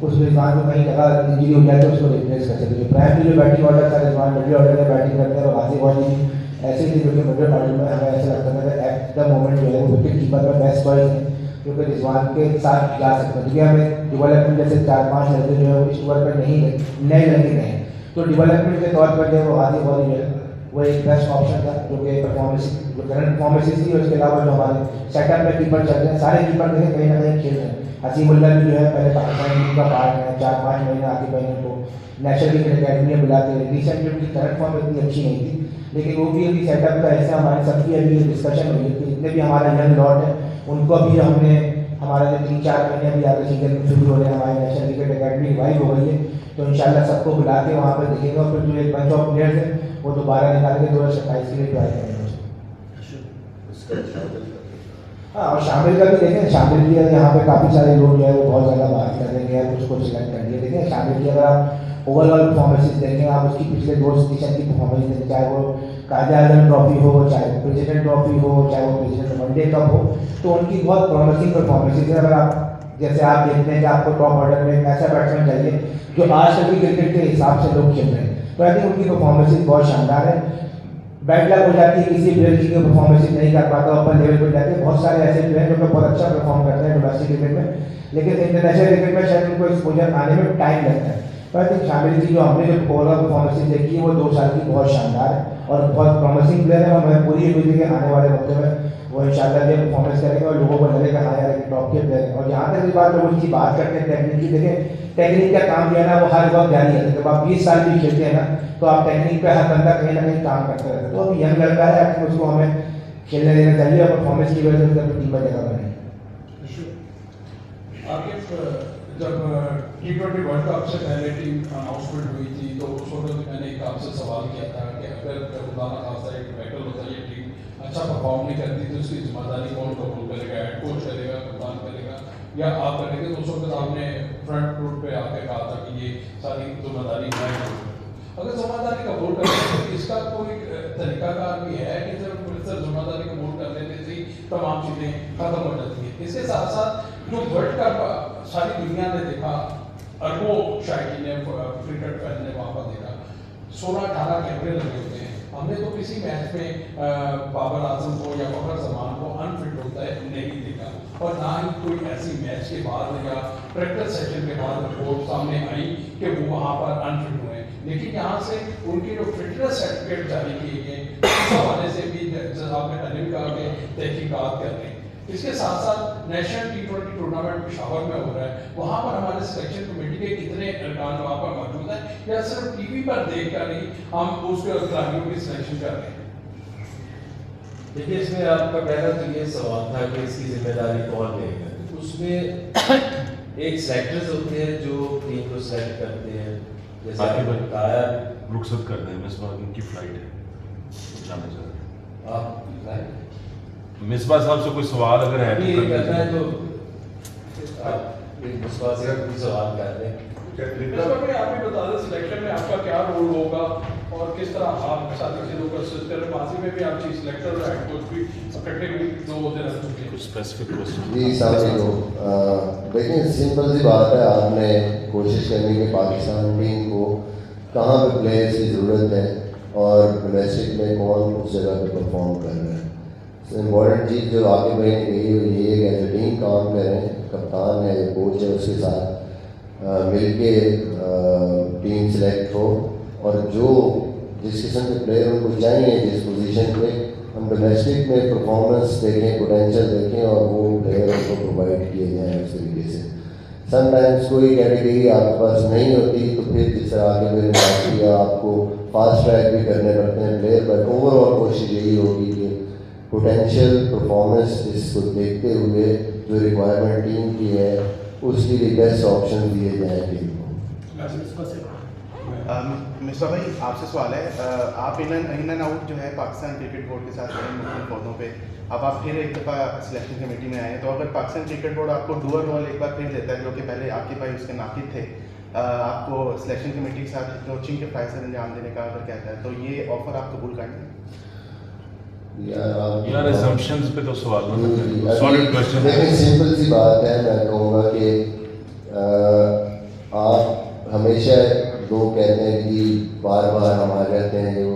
اس رضوان کو کہیں جگہ انجری ہو جائے تو اس کو ریپلیس کر سکے. جو پرائمری جو بیٹنگ آرڈر تھا رضوان مڈل آرڈر میں بیٹنگ کرتے ہیں, اور غازی گوری بھی ایسے ہی جو کہ مڈل آرڈر میں ہمیں ایسا لگتا تھا کہ ایٹ دا مومنٹ جو ہے وہ وکٹ کیپر میں بیسٹ چوائس ہے کیونکہ رضوان کے ساتھ جا سکتا ہے. کیونکہ ہمیں ڈیولپمنٹ جیسے 4-5 لڑکے جو ہے وہ اس اوور پر نہیں نئے لڑکے گئے ہیں, تو ڈیولپمنٹ کے طور پر جو ہے وہ غازی گوری جو ہے وہ ایک بیسٹ آپشن تھا. جو کہ پرفارمنس جو کرنٹ پرفارمنس تھی, اور اس کے علاوہ جو ہمارے سیٹ اپ میں کیپر چل رہے ہیں سارے کیپر جو ہے کہیں نہ کہیں کھیل رہے ہیں. حسیب اللہ بھی جو ہے پہلے پاکستان ٹیم کا پارٹ ہے, 4-5 مہینے آگے میں ان کو نیشنل کرکٹ اکیڈمی میں بلا کے ریسنٹ ان کی کرنٹ فارم اتنی اچھی نہیں تھی, لیکن وہ بھی ابھی سیٹ اپ کا حصہ ہمارے سب کی ابھی ڈسکشن ہوئی ہے کہ جتنے بھی ہمارا ینگ لاٹ ہے ان کو ابھی ہم نے ہمارا جو 3-4 مہینے ابھی آگے سیزن میں شروع ہو رہے ہیں, ہماری نیشنل کرکٹ اکیڈمی ریوائو ہو گئی ہے, تو انشاءاللہ سب کو بلا کے وہاں پہ دیکھیں گے, اور پھر جو ایک بنچ آف پلیئرس ہیں وہ دوبارہ نکال کے 2027 کے لیے ٹرائی کریں گے. हाँ, और शामिल का भी देखें, शामिल की यहाँ पे काफ़ी सारे लोग जो है वो बहुत ज़्यादा बात कर रहे हैं, कुछ को सिलेक्ट कर लिया। देखें शामिल की अगर आप ओवरऑल परफॉर्मेंसेस देखें, आप उसकी पिछले 2 सीजन की परफॉर्मेंस देखें, चाहे वो कायदे आजम ट्रॉफी हो, चाहे वो प्रेसिडेंट ट्रॉफी हो, चाहे वो प्रेसिडेंट वनडे कप हो, तो उनकी बहुत प्रॉमिसिंग परफॉर्मेंसेज है। अगर आप जैसे आप देखते हैं कि आपको टॉप ऑर्डर में एक ऐसा बैट्समैन चाहिए जो आज कल की क्रिकेट के हिसाब से लोग खेल रहे हैं, तो आई थिंक उनकी परफॉर्मेंसेज बहुत शानदार है। बैड लक हो जाती है किसी प्लेयर की जो परफॉर्मेंस नहीं कर पाता, ऊपर लेवल पर जाके बहुत सारे ऐसे प्लेयर जो कि बहुत अच्छा परफॉर्म करते हैं डोमेस्टिक क्रिकेट में, लेकिन इंटरनेशनल क्रिकेट में शायद उनको एक्सपोजर आने में टाइम लगता है। तो आई थिंक शामिल की जो हमने जो ओवरऑल परफॉर्मेंस देखी है वो 2 साल की बहुत शानदार है और बहुत प्रॉमिसिंग प्लेयर है, और मैं पूरी उम्मीद है कि आने वाले वक्त में वो इंशाल्लाह ये परफॉर्मेंस करेंगे और लोगों को लगेगा हाँ यार टॉप के प्लेयर है। और यहाँ तक इस बात लोग उसकी बात करते हैं टेक्निक की, देखें टेक्निक का काम जो है ना वो हर वक्त जारी है। जब आप 20 साल भी खेलते हैं ना तो आप टेक्निक पे हर बंदा कहीं ना कहीं काम करते रहते हैं। तो अभी यंग लड़का है, आपको उसको हमें खेलने देना चाहिए और परफॉर्मेंस की वजह से उसकी टीम में जगह बने।
जब T20 वर्ल्ड कप से पहले टीम अनाउंसमेंट हुई थी तो उस वक्त मैंने एक आपसे सवाल किया था कि अगर खुदा न खास्ता एक बैटल होता है, ये टीम अच्छा परफॉर्म नहीं करती तो उसकी जिम्मेदारी कौन कबूल करेगा, हेड कोच करेगा, कप्तान करेगा या आप करेंगे? तो उस वक्त आपने फ्रंट रूट पे आके कहा था कि ये सारी जिम्मेदारी मैं करूँगा। अगर जिम्मेदारी कबूल करते हैं तो इसका कोई तरीकाकार भी है कि सिर्फ जिम्मेदारी कबूल कर लेने से ही तमाम चीज़ें खत्म हो जाती हैं? इसके साथ साथ जो वर्ल्ड कप सारी दुनिया ने देखा, अरबों शायकीन ने क्रिकेट फैन ने वहाँ पर देखा, 16-18 कैमरे लगे होते हैं। हमने तो किसी मैच में बाबर आजम को या फखर जमान को अनफिट होता है नहीं देखा, और ना ही कोई ऐसी मैच के बाद या प्रैक्टिस सेशन के बाद रिपोर्ट सामने आई कि वो वहाँ पर अनफिट हुए। लेकिन यहाँ से उनकी जो फिटनेस सर्टिफिकेट जारी किए गए उस हवाले से भी आपने पहले भी कहा कि तहकीकात कर रहे हैं। इसके साथ साथ नेशनल T20 टूर्नामेंट पेशावर में हो रहा है, वहाँ पर हमारे सिलेक्शन कमेटी के कितने अरकान वहाँ पर मौजूद हैं या सिर्फ टीवी पर देख कर ही हम उस खिलाड़ियों की सिलेक्शन कर रहे हैं?
देखिए, इसमें आपका पहला तो ये सवाल था कि इसकी जिम्मेदारी कौन लेगा। उसमें एक सेलेक्टर्स होते हैं जो टीम को सेलेक्ट करते हैं, जैसे बताया।
रुखसत कर दें, मिसबा की फ्लाइट है, जाना चाहिए।
आप
मिसबा साहब से कोई सवाल अगर है
तो करना है तो आप मिसबा से कोई सवाल कर दें।
आप भी बता दें सिलेक्शन में आपका क्या रोल होगा और किस तरह आप सारी चीज़ों को असिस्ट करें। माजी में भी आप चीफ सिलेक्टर और हेड कोच भी इकट्ठे भी 2 दिन रह चुके हैं।
स्पेसिफिक क्वेश्चन
जी साहब, देखिए सिंपल सी बात है, आपने कोशिश करनी कि पाकिस्तान टीम को कहाँ पे प्लेयर्स की ज़रूरत है और डोमेस्टिक में कौन उस जगह पे परफॉर्म कर रहा है। इम्पॉर्टेंट चीज़ जो आगे भाई ने कही हुई ये है कि टीम काम करें, कप्तान है या कोच है उसके साथ मिल के टीम सेलेक्ट हो, और जो जिस किस्म के प्लेयर उनको चाहिए जिस पोजीशन पे, हम डोमेस्टिक में परफॉर्मेंस देखें, पोटेंशियल देखें और वो प्लेयर उनको प्रोवाइड किए जाएँ उस तरीके से। समटाइम्स कोई कैटेगरी आपके पास नहीं होती तो फिर जिस तरह आगे मैंने बात किया आपको फास्ट ट्रैक भी करने पड़ते हैं प्लेयर, बट ओवरऑल कोशिश यही होगी कि पोटेंशियल परफॉर्मेंस इसको देखते हुए जो रिक्वायरमेंट टीम की है उसके लिए बेस्ट ऑप्शन दिए जाएँ टीम को।
मिस्टर भाई आपसे सवाल है, आप इन एंड आउट जो है पाकिस्तान क्रिकेट बोर्ड के साथ रहे मुख्तलिफ पौधों पे, अब आप फिर एक दफ़ा सिलेक्शन कमेटी में आए, तो अगर पाकिस्तान क्रिकेट बोर्ड आपको डुअल रोल एक बार फिर देता है जो कि पहले आपके भाई उसके नाकिद थे, आपको सिलेक्शन कमेटी के साथ कोचिंग के फैसले अंजाम देने का अगर कहता है, तो ये ऑफर आप कबूल करेंगे?
यार assumptions पे तो सवाल ना सॉलिड क्वेश्चन।
लेकिन सिंपल सी बात है, मैं कहूँगा कि आप हमेशा लोग कहते हैं कि बार बार हम आ जाते हैं, जो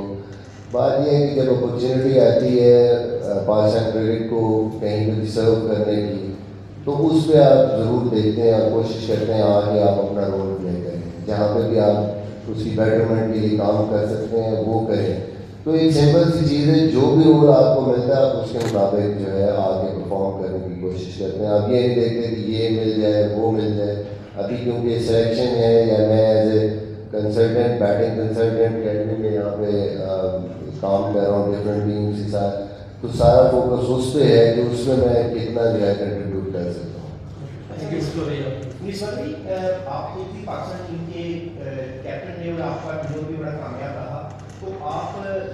बात यह है कि जब अपॉर्चुनिटी आती है पाकिस्तान क्रिकेट को कहीं पर भी सर्व करने की, तो उस पर आप ज़रूर देखते हैं और कोशिश करते हैं आगे आप अपना रोल प्ले करें, जहाँ पे भी आप उसकी बेटरमेंट के लिए काम कर सकते हैं वो करें। तो एक सिंपल सी चीज़ है, जो भी रोल आपको मिलता है आप उसके मुताबिक जो है आगे परफॉर्म करने की कोशिश करते हैं। आप ये नहीं देखते कि ये मिल जाए वो मिल जाए। अभी क्योंकि सिलेक्शन है या मैं as a consultant batting consultant academy में यहाँ पे काम कर रहा हूँ डिफरेंट टीम्स के साथ, तो सारा फोकस उस पर है कि उसमें मैं कितना जो है कंट्रीब्यूट कर सकता हूँ।
आप खुद भी पाकिस्तान टीम के कैप्टन रहे और आपका वीडियो भी बड़ा कामयाब रहा, तो आप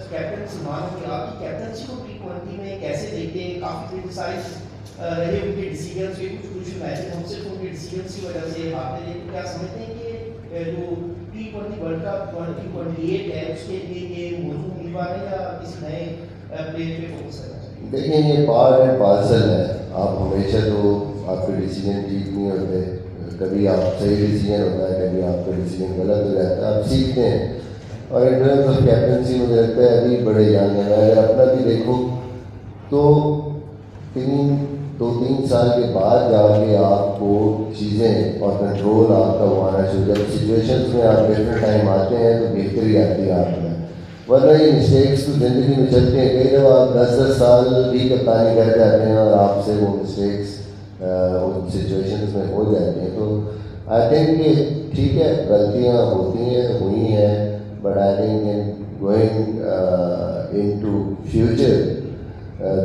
कैप्टन सलमान की आपकी कैप्टनसी को T20 में कैसे देखते हैं? काफ़ी क्रिटिसाइज रहे उनके डिसीजन के कुछ मैचेस हम सिर्फ उनके डिसीजन की वजह से हारते रहे, तो क्या समझते हैं कि जो T20 वर्ल्ड कप 2028 है उसके लिए ये मौजूद उम्मीदवार है या किसी नए प्लेयर पे फोकस करना चाहिए?
देखिए, ये पार्ट एंड पार्सल है। आप हमेशा तो आपके डिसीजन ठीक नहीं होते, कभी आप सही डिसीजन होता है, कभी आपका डिसीजन गलत हो जाता है, आप सीखते हैं। और इन टर्म्स ऑफ कैप्टनसी मुझे लगता है अभी बड़े यंग हैं। अगर अपना भी देखो तो 2-3 साल के बाद जाके आपको चीज़ें और कंट्रोल आपका वो आना शुरू, जब सिचुएशंस में आप डिफरेंट टाइम आते हैं तो बेहतरी आती है आप में, वरना ये मिस्टेक्स तो ज़िंदगी में चलते हैं। कई दफ़ा आप 10-10 साल भी कप्तानी कर जाते हैं और आपसे वो मिस्टेक्स उन सिचुएशंस में हो जाती हैं। तो आई थिंक कि ठीक है, गलतियाँ होती हैं, हुई हैं, but I think going into future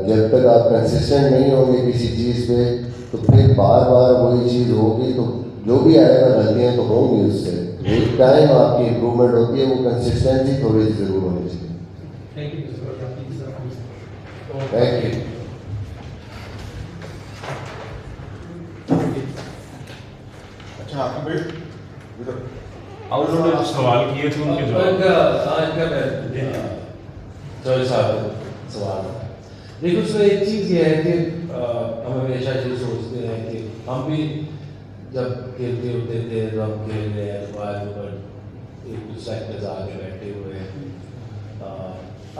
जब तक आप कंसिस्टेंट नहीं होंगे किसी चीज़ पे तो फिर बार बार वही चीज़ होगी, तो जो भी आएगा गलतियाँ तो होंगी, उससे एक टाइम आपकी इम्प्रूवमेंट होती है, वो कंसिस्टेंसी थोड़ी सी ज़रूर होनी चाहिए।
Thank you.
Thank you.
अच्छा, आपका बेट इधर
और उन्होंने जो सवाल किए थे उनके जवाब
सॉरी साहब, सवाल देखो, उसमें एक चीज़ ये है कि हम हमेशा ये सोचते हैं कि हम भी जब खेलते होते थे तो हम खेल रहे हैं तो आज ऊपर एक कुछ सेक्टर्स आगे बैठे हुए हैं।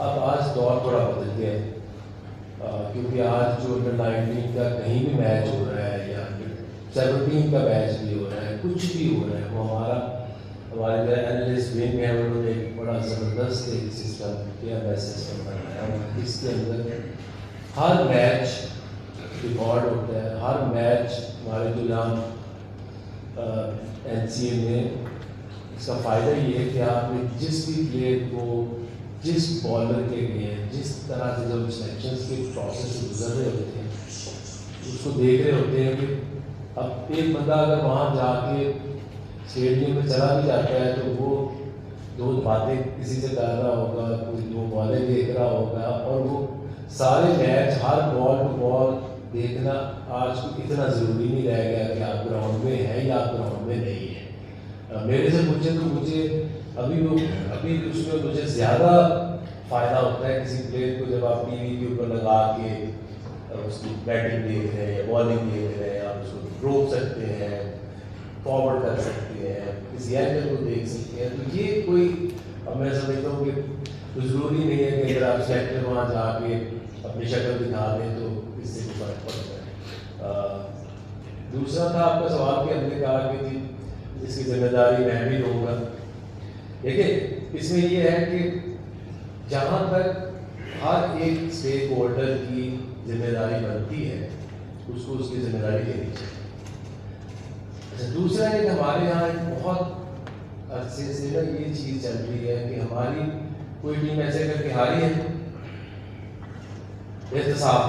अब आज दौर थोड़ा बदल गया है, क्योंकि आज जो अंडर-19 का कहीं भी मैच हो रहा है या 17 का मैच भी हो रहा है, कुछ भी हो रहा है, वो हमारे जो एनालिस्ट विंग है उन्होंने एक बड़ा ज़बरदस्त एक सिस्टम PMS सिस्टम बनाया है। इसके अंदर हर मैच रिकॉर्ड होता है, हर मैच हमारे जो नाम NCA में इसका फ़ायदा ये है कि आपने जिस भी प्लेयर को जिस बॉलर के लिए जिस तरह से जब सिलेक्शन के प्रोसेस से गुजर रहे होते हैं उसको देख रहे होते हैं कि अब एक बंदा अगर वहाँ जाके स्टेडियम में चला भी जाता है तो वो दो बातें किसी से कर रहा होगा, कोई दो बॉलें देख रहा होगा, और वो सारे मैच हर बॉल टू बॉल देखना आज इतना ज़रूरी नहीं रह गया कि आप ग्राउंड में हैं या आप ग्राउंड में नहीं हैं। मेरे से पूछे तो मुझे अभी उसमें मुझे ज़्यादा फ़ायदा होता है किसी प्लेयर को जब आप टीवी के ऊपर लगा के उसकी बैटिंग देख रहे हैं या बॉलिंग देख रहे हैं, आप उसको रोक सकते हैं, फॉरवर्ड कर सकते हैं, किसी एंगल को देख सकते हैं। तो ये कोई, अब मैं समझता हूँ कि ज़रूरी नहीं है कि अगर आप सेलेक्टर वहाँ जाके अपनी शक्ल दिखा दें तो इससे भी फर्क पड़ता है। दूसरा था आपका सवाल कि हमने कहा कि इसकी जिम्मेदारी मैं भी लूँगा। देखिए, इसमें ये है कि जहाँ तक हर एक स्टेक होल्डर की जिम्मेदारी बनती है उसको उसकी जिम्मेदारी लेनी चाहिए। अच्छा, दूसरा है कि हमारे यहाँ एक बहुत अरसे से ना ये चीज़ चल रही है कि हमारी कोई टीम ऐसे करके हारी है, एहतसाब,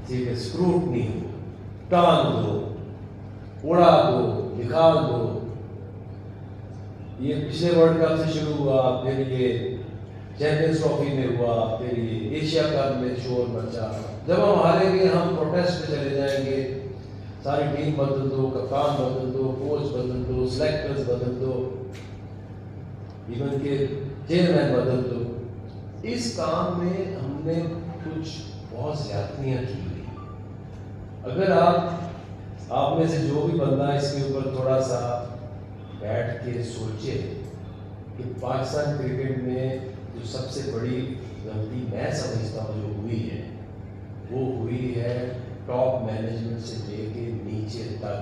ठीक है, स्क्रूटनी हो, टांग दो, उड़ा दो, निकाल दो। ये पिछले वर्ल्ड कप से शुरू हुआ, फिर ये चैंपियंस ट्रॉफी में हुआ, फिर ये एशिया कप में शोर मचा। जब हम हारेंगे हम प्रोटेस्ट पे चले जाएंगे, सारी टीम बदल दो, कप्तान बदल दो, कोच बदल दो, सिलेक्टर्स बदल दो, इवन के चेयरमैन बदल दो। इस काम में हमने कुछ बहुत ज़्यादतियाँ की हुई। अगर आप में से जो भी बंदा इसके ऊपर थोड़ा सा बैठ के सोचे कि पाकिस्तान क्रिकेट में जो सबसे बड़ी गलती मैं समझता हूँ जो हुई है, वो हुई है टॉप मैनेजमेंट से लेके नीचे तक।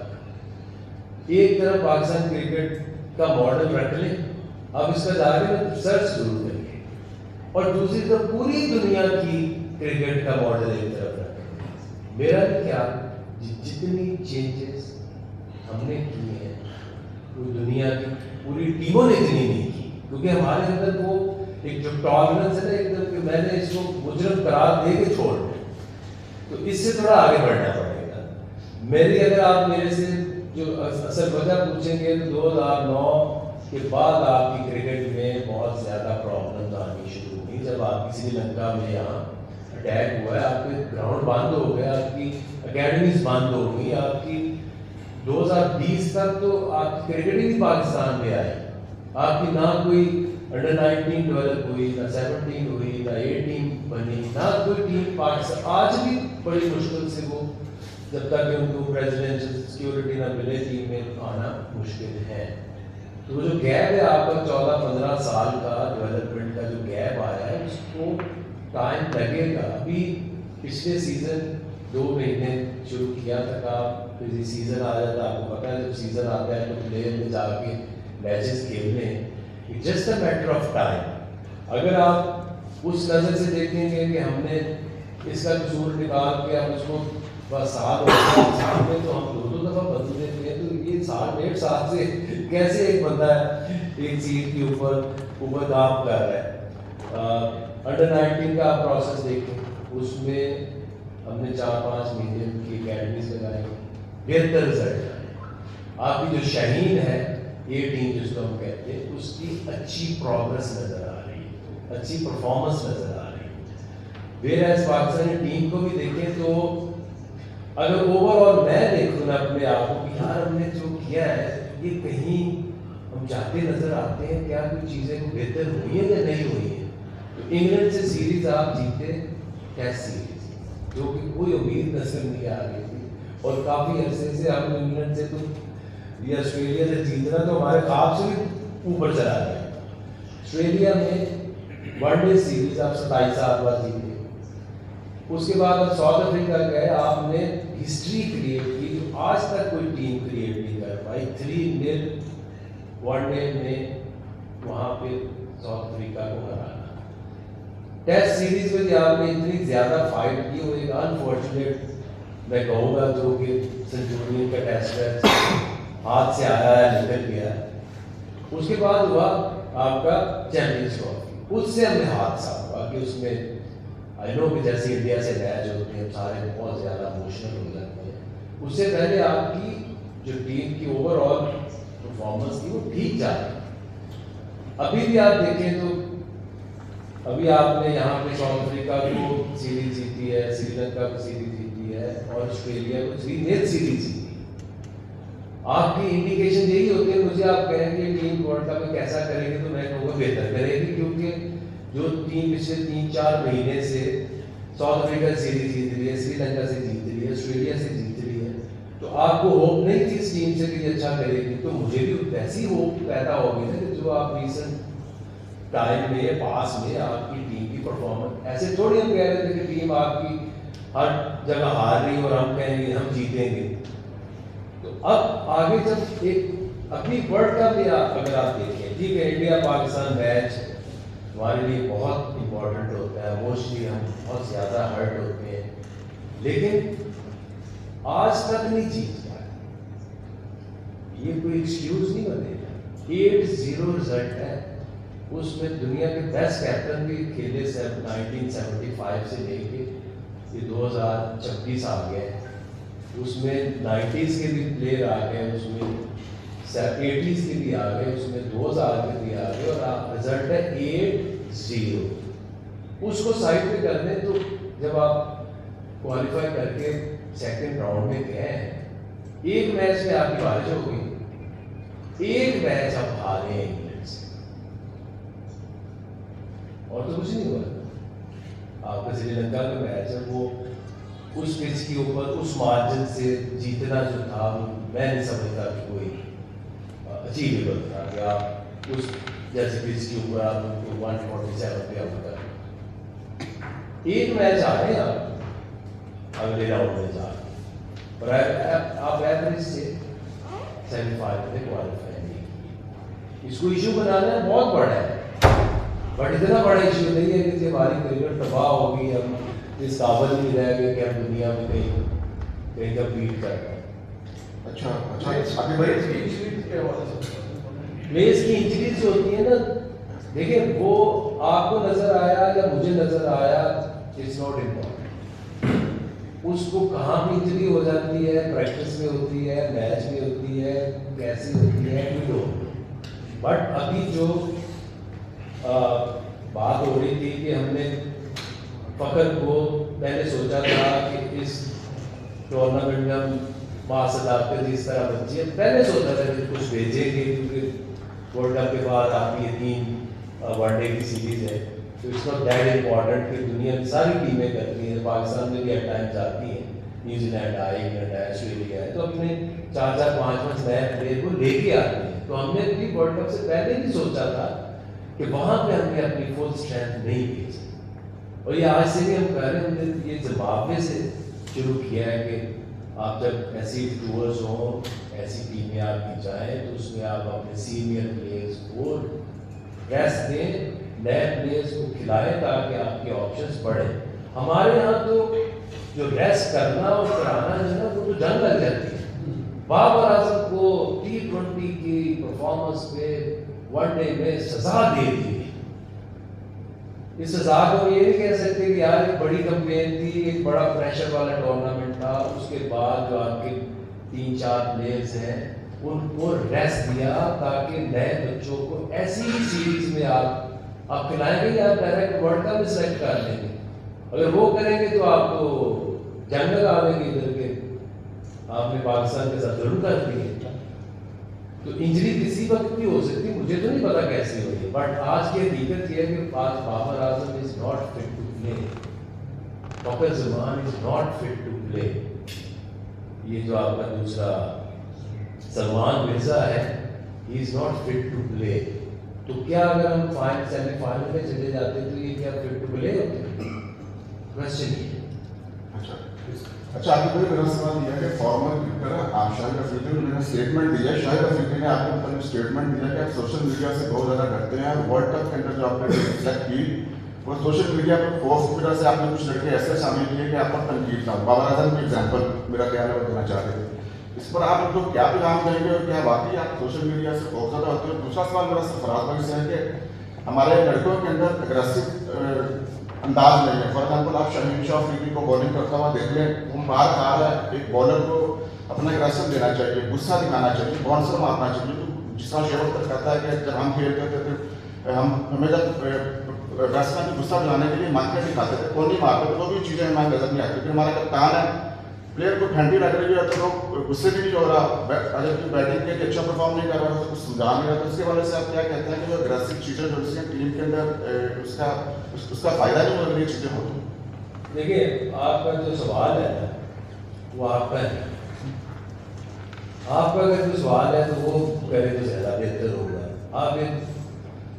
एक तरफ पाकिस्तान क्रिकेट का मॉडल रख लें, अब इसका जाके रिसर्च जरूर करेंगे, और दूसरी तरफ पूरी दुनिया की क्रिकेट का मॉडल एक तरफ रखें। मेरा क्या, जितनी चेंजेस हमने की हैं वो दुनिया की पूरी टीमों ने इतनी नहीं की, क्योंकि हमारे अंदर वो एक जो टॉलरेंस है ना, एकदम कि मैंने इसको मुजरम करार दे के छोड़, तो इससे थोड़ा आगे बढ़ना पड़ेगा। मेरी अगर आप मेरे से जो असल वजह पूछेंगे तो 2009 के बाद आपकी क्रिकेट में बहुत ज़्यादा प्रॉब्लम आनी शुरू हुई, जब आपकी श्रीलंका में यहाँ اٹیک ہوا ہے, آپ کے گراؤنڈ بند ہو گئے, آپ کی اکیڈمیز بند ہو گئی, آپ کی 2020 تک تو آپ کی کرکٹ ہی پاکستان میں آئی, آپ کی نہ کوئی انڈر 19 ڈیولپ ہوئی, نہ 17 ہوئی, نہ 18 بنی, نہ کوئی ٹیم پاکستان. آج بھی بڑی مشکل سے وہ جب تک کہ ان کو پریزیڈنشل سیکیورٹی نہ ملے ٹیم میں آنا مشکل ہے. تو وہ جو گیپ ہے آپ کا 14-15 سال کا ڈیولپمنٹ کا جو گیپ آیا ہے, اس کو ٹائم لگے گا. ابھی پچھلے سیزن 2 مہینے شروع کیا تھا, پھر سیزن آ جاتا, آپ کو پتہ ہے جب سیزن آتا ہے تو پلیئر میں جا کے میچز کھیلنے, just a matter of time. اگر آپ اس نظر سے دیکھیں گے کہ ہم نے اس کا قصور نکال کے ہم اس کو بس سال ہو گیا, سال میں تو ہم 2 دفعہ بدل دیتے ہیں, تو یہ 1.5 سال سے کیسے ایک بندہ ہے ایک چیز کے اوپر کام کر رہا ہے. انڈر 19 کا آپ پروسیس دیکھیں, اس میں ہم نے 4-5 مہینے کی اکیڈمیز لگائی, بہتر رزلٹ آئے. آپ کی جو شاہین ہے یہ ٹیم جس کو ہم کہتے ہیں, اس کی اچھی پروگرس نظر آ رہی ہے, اچھی پرفارمنس نظر آ رہی ہے. ویئر پاکستانی ٹیم کو بھی دیکھیں تو اگر اوور آل میں دیکھوں نا اپنے آپ کو کہ یار ہم نے جو کیا ہے یہ کہیں ہم چاہتے نظر آتے ہیں, کیا کوئی چیزیں کو بہتر ہوئی ہیں یا نہیں ہوئی ہیں. تو انگلینڈ سے سیریز آپ جیتے, ٹیسٹ سیریز, جو کہ کوئی امید نظر نہیں آ رہی تھی, اور کافی عرصے سے ہم انگلینڈ سے تو یا آسٹریلیا سے جیتنا تو ہمارے خواب سے بھی اوپر چلا گیا. آسٹریلیا میں 1 ڈے سیریز آپ 27 سال بعد جیتے, اس کے بعد آپ ساؤتھ افریقہ گئے, آپ نے ہسٹری کریٹ کی جو آج تک کوئی ٹیم کریٹ نہیں کر پائی. 3-0 1 ڈے میں وہاں پہ ساؤتھ افریقہ کو ہرانا. ٹیسٹ سیریز میں بھی آپ نے اتنی زیادہ فائٹ کی, وہ ایک انفارچونیٹ میں کہوں گا جو کہ سنچورین کا ٹیسٹ میچ ہاتھ سے آیا ہے, نکل گیا. اس کے بعد ہوا آپ کا چیمپئنز ٹرافی, اس سے ہمیں حادثہ ہوا کہ اس میں آئی نو کہ جیسے انڈیا سے میچ ہوتے ہیں سارے بہت زیادہ ایموشنل ہو جاتے ہیں. اس سے پہلے آپ کی جو ٹیم کی اوور آل پرفارمنس تھی وہ ٹھیک جا رہی. ابھی بھی آپ دیکھیں تو ابھی آپ نے یہاں پہ ساؤتھ افریقہ کو سیریز جیتی ہے, سری لنکا کو سیریز جیتی ہے, اور آسٹریلیا کو 3-0 سیریز جیتی. آپ کی انڈیکیشن یہی ہوتی ہے, مجھے آپ کہیں گے ٹیم ورلڈ کپ میں کیسا کرے گی, تو میں کہوں گا بہتر کرے گی, کیونکہ جو ٹیم پچھلے 3-4 مہینے سے ساؤتھ افریقہ سیریز جیت رہی ہے, سری لنکا سے جیت رہی ہے, آسٹریلیا سے جیت رہی ہے, تو آپ کو ہوپ نہیں تھی اس ٹیم سے کہ یہ اچھا کرے گی. تو مجھے بھی ویسی ہوپ پیدا ہو گئی نا کہ جو آپ ریسنٹ ٹائم میں پاس میں آپ کی ٹیم کی پرفارمنس, ایسے تھوڑی ہم کہہ رہے تھے کہ ٹیم آپ کی ہر جگہ ہار رہی ہے اور ہم کہیں گے ہم جیتیں گے. تو اب آگے جب ایک اپنی ورلڈ کپ بھی اگر آپ دیکھیں, ٹھیک ہے انڈیا پاکستان میچ ہمارے لیے بہت امپورٹنٹ ہوتا ہے, موسٹلی ہم بہت زیادہ ہرٹ ہوتے ہیں, لیکن آج تک نہیں جیت پائے. یہ کوئی ایکسکیوز نہیں بنے گا. 8-0 رزلٹ ہے, اس میں دنیا کے بیسٹ کیپٹن بھی کھیلے 1975 سے لے کے یہ 2026 آ گئے, اس میں 90s کے بھی پلیئر آ گئے, اس میں 80s کے بھی آ گئے, اس میں 2000 کے بھی آ گئے, اور رزلٹ ہے 8-0. اس کو سائڈ پہ کر دیں تو جب آپ کوالیفائی کر کے سیکنڈ راؤنڈ میں گئے ہیں, ایک میچ میں آپ کی بارش ہو گئی, ایک میچ آپ ہارے ہیں انگلینڈ سے, اور تو کچھ نہیں ہوا. آپ کا سری لنکا کا میچ ہے, وہ اس پچ کے اوپر اس مارجن سے جیتنا جو تھا وہ میں نہیں سمجھتا کہ کوئی اچیویبل تھا کہ آپ اس جیسے پچ کے اوپر آپ ان کو 147 پہ آؤٹ کر. ایک میچ آ رہے ہیں آپ اگلے راؤنڈ میں جا اور آپ ایوریج سے 75 پہ کوالیفائی نہیں کی. اس کو ایشو بنانا بہت بڑا ہے, بٹ اتنا بڑا ایشو نہیں ہے کہ ہماری کرکٹ تباہ ہوگی, ہم اس قابل نہیں رہ گئے کہ ہم دنیا میں کہیں کمپیٹ کر رہے ہیں.
اچھا ابھی بھائی
پلیئرس کی انجریز جو ہوتی ہیں نا, دیکھیں وہ آپ کو نظر آیا یا مجھے نظر آیا, اٹس ناٹ امپورٹنٹ. اس کو کہاں بھی انجری ہو جاتی ہے, پریکٹس میں ہوتی ہے, میچ میں ہوتی ہے, کیسی ہوتی ہے, وی ڈونٹ نو. بٹ ابھی جو بات ہو رہی تھی کہ ہم نے फ़खर को मैंने सोचा था कि इस टूर्नामेंट में हम मासदाकत इस तरह बच्ची है, पहले सोचा था कि कुछ भेजेंगे क्योंकि वर्ल्ड कप के बाद आपकी 3 वनडे की सीरीज़ है, तो इट्स नॉट दैट इम्पॉर्टेंट कि दुनिया की सारी टीमें करती हैं, पाकिस्तान में भी एट टाइम जाती हैं, न्यूजीलैंड आए, इंग्लैंड आए, ऑस्ट्रेलिया आए, तो अपने 4-4, 5-5 नए प्लेयर को लेके आते हैं। तो हमने भी वर्ल्ड कप से पहले ही सोचा था कि वहाँ पे हमने अपनी फुल स्ट्रेंथ नहीं भेजी, और ये आज से भी हम कर रहे हैं। हमने ये जिम्बाब्वे से शुरू किया है कि आप जब ऐसी टूर्स हों, ऐसी टीमें आपकी जाएँ, तो उसमें आप अपने सीनियर प्लेयर्स को रेस्ट दें, नए प्लेयर्स को खिलाएं ताकि आपके ऑप्शंस बढ़ें। हमारे यहाँ तो जो रेस्ट करना और कराना है ना, वो तो जंग लग जाती है। बाबर आजम को T20 की परफॉर्मेंस पे वनडे में सजा दे दी। इस सजा को ये नहीं कह सकते कि यार एक बड़ी कैंपेन थी, एक बड़ा प्रेशर वाला टूर्नामेंट था, उसके बाद जो आपके 3-4 प्लेयर्स हैं उनको रेस्ट दिया ताकि नए बच्चों को ऐसी ही सीरीज में आप खिलाएंगे या डायरेक्ट वर्ल्ड कप में सेलेक्ट कर लेंगे। अगर वो करेंगे तो आप तो जंग लगा देंगे इधर के, आपने पाकिस्तान के साथ जुल्म कर दिए। तो इंजरी किसी वक्त भी हो सकती है, मुझे तो नहीं पता कैसी हुई है, बट आज की हकीकत ये है कि आज Babar Azam is not fit to play, Fakhar Zaman is not fit to play. ये जो आपका दूसरा सलमान मिर्जा है, he is not fit to play. तो क्या अगर हम सेमीफाइनल में चले जाते तो ये क्या फिट टू प्ले होते? क्वेश्चन ये।
अच्छा, आपके कोई मेरा सवाल यह है कि फॉर्मर क्रिकेटर आप शाहिद अफरीदी ने मैंने स्टेटमेंट दिया, शाहिद अफरीदी ने आपके मतलब स्टेटमेंट दिया कि आप सोशल मीडिया से बहुत ज़्यादा डरते हैं। वर्ल्ड कप के अंदर जो आपने सेलेक्ट की वो सोशल मीडिया पर फोर्स की वजह से आपने कुछ लड़के ऐसे शामिल किए कि आप पर तनकीद था। बाबर आजम की एग्जाम्पल मेरा ख्याल है वो देना चाह रहे थे, इस पर आप उनको क्या पैगाम देंगे और क्या वाकई आप सोशल मीडिया से बहुत ज़्यादा होते हैं? दूसरा सवाल मेरा सरफराज भाई से है कि हमारे लड़कों के अंदर अग्रेसिव अंदाज नहीं है। फॉर एग्जाम्पल आप शहीन शाह अफरीदी को बॉलिंग करता हुआ देख लें, वो मार खा रहा है, एक बॉलर को अपना अग्रेसिव देना चाहिए, गुस्सा दिखाना चाहिए, बाउंसर मारना चाहिए। तो जिस तरह शेवर तक कहता है कि जब हम खेलते थे तो हमें जब बैट्समैन को गुस्सा दिलाने के लिए मारने दिखाते थे, कौन नहीं मारते थे, तो भी चीज़ें हमारे नजर नहीं आती। क्योंकि हमारा कप्तान है, प्लेयर को ठंडी लग रही है तो लोग गुस्से भी नहीं हो रहा, अगर कोई बैटिंग के लिए अच्छा परफॉर्म नहीं कर रहा तो कुछ समझा नहीं रहा। तो उसके वजह से आप क्या कहते हैं कि जो अग्रेसिव चीज़ें जो इसके टीम के अंदर उसका फ़ायदा नहीं होने वाली चीज़ें होती?
देखिए, आपका जो सवाल है ना वो आपका है, आपका अगर कोई सवाल है तो वो करे तो ज़्यादा बेहतर होगा। आप एक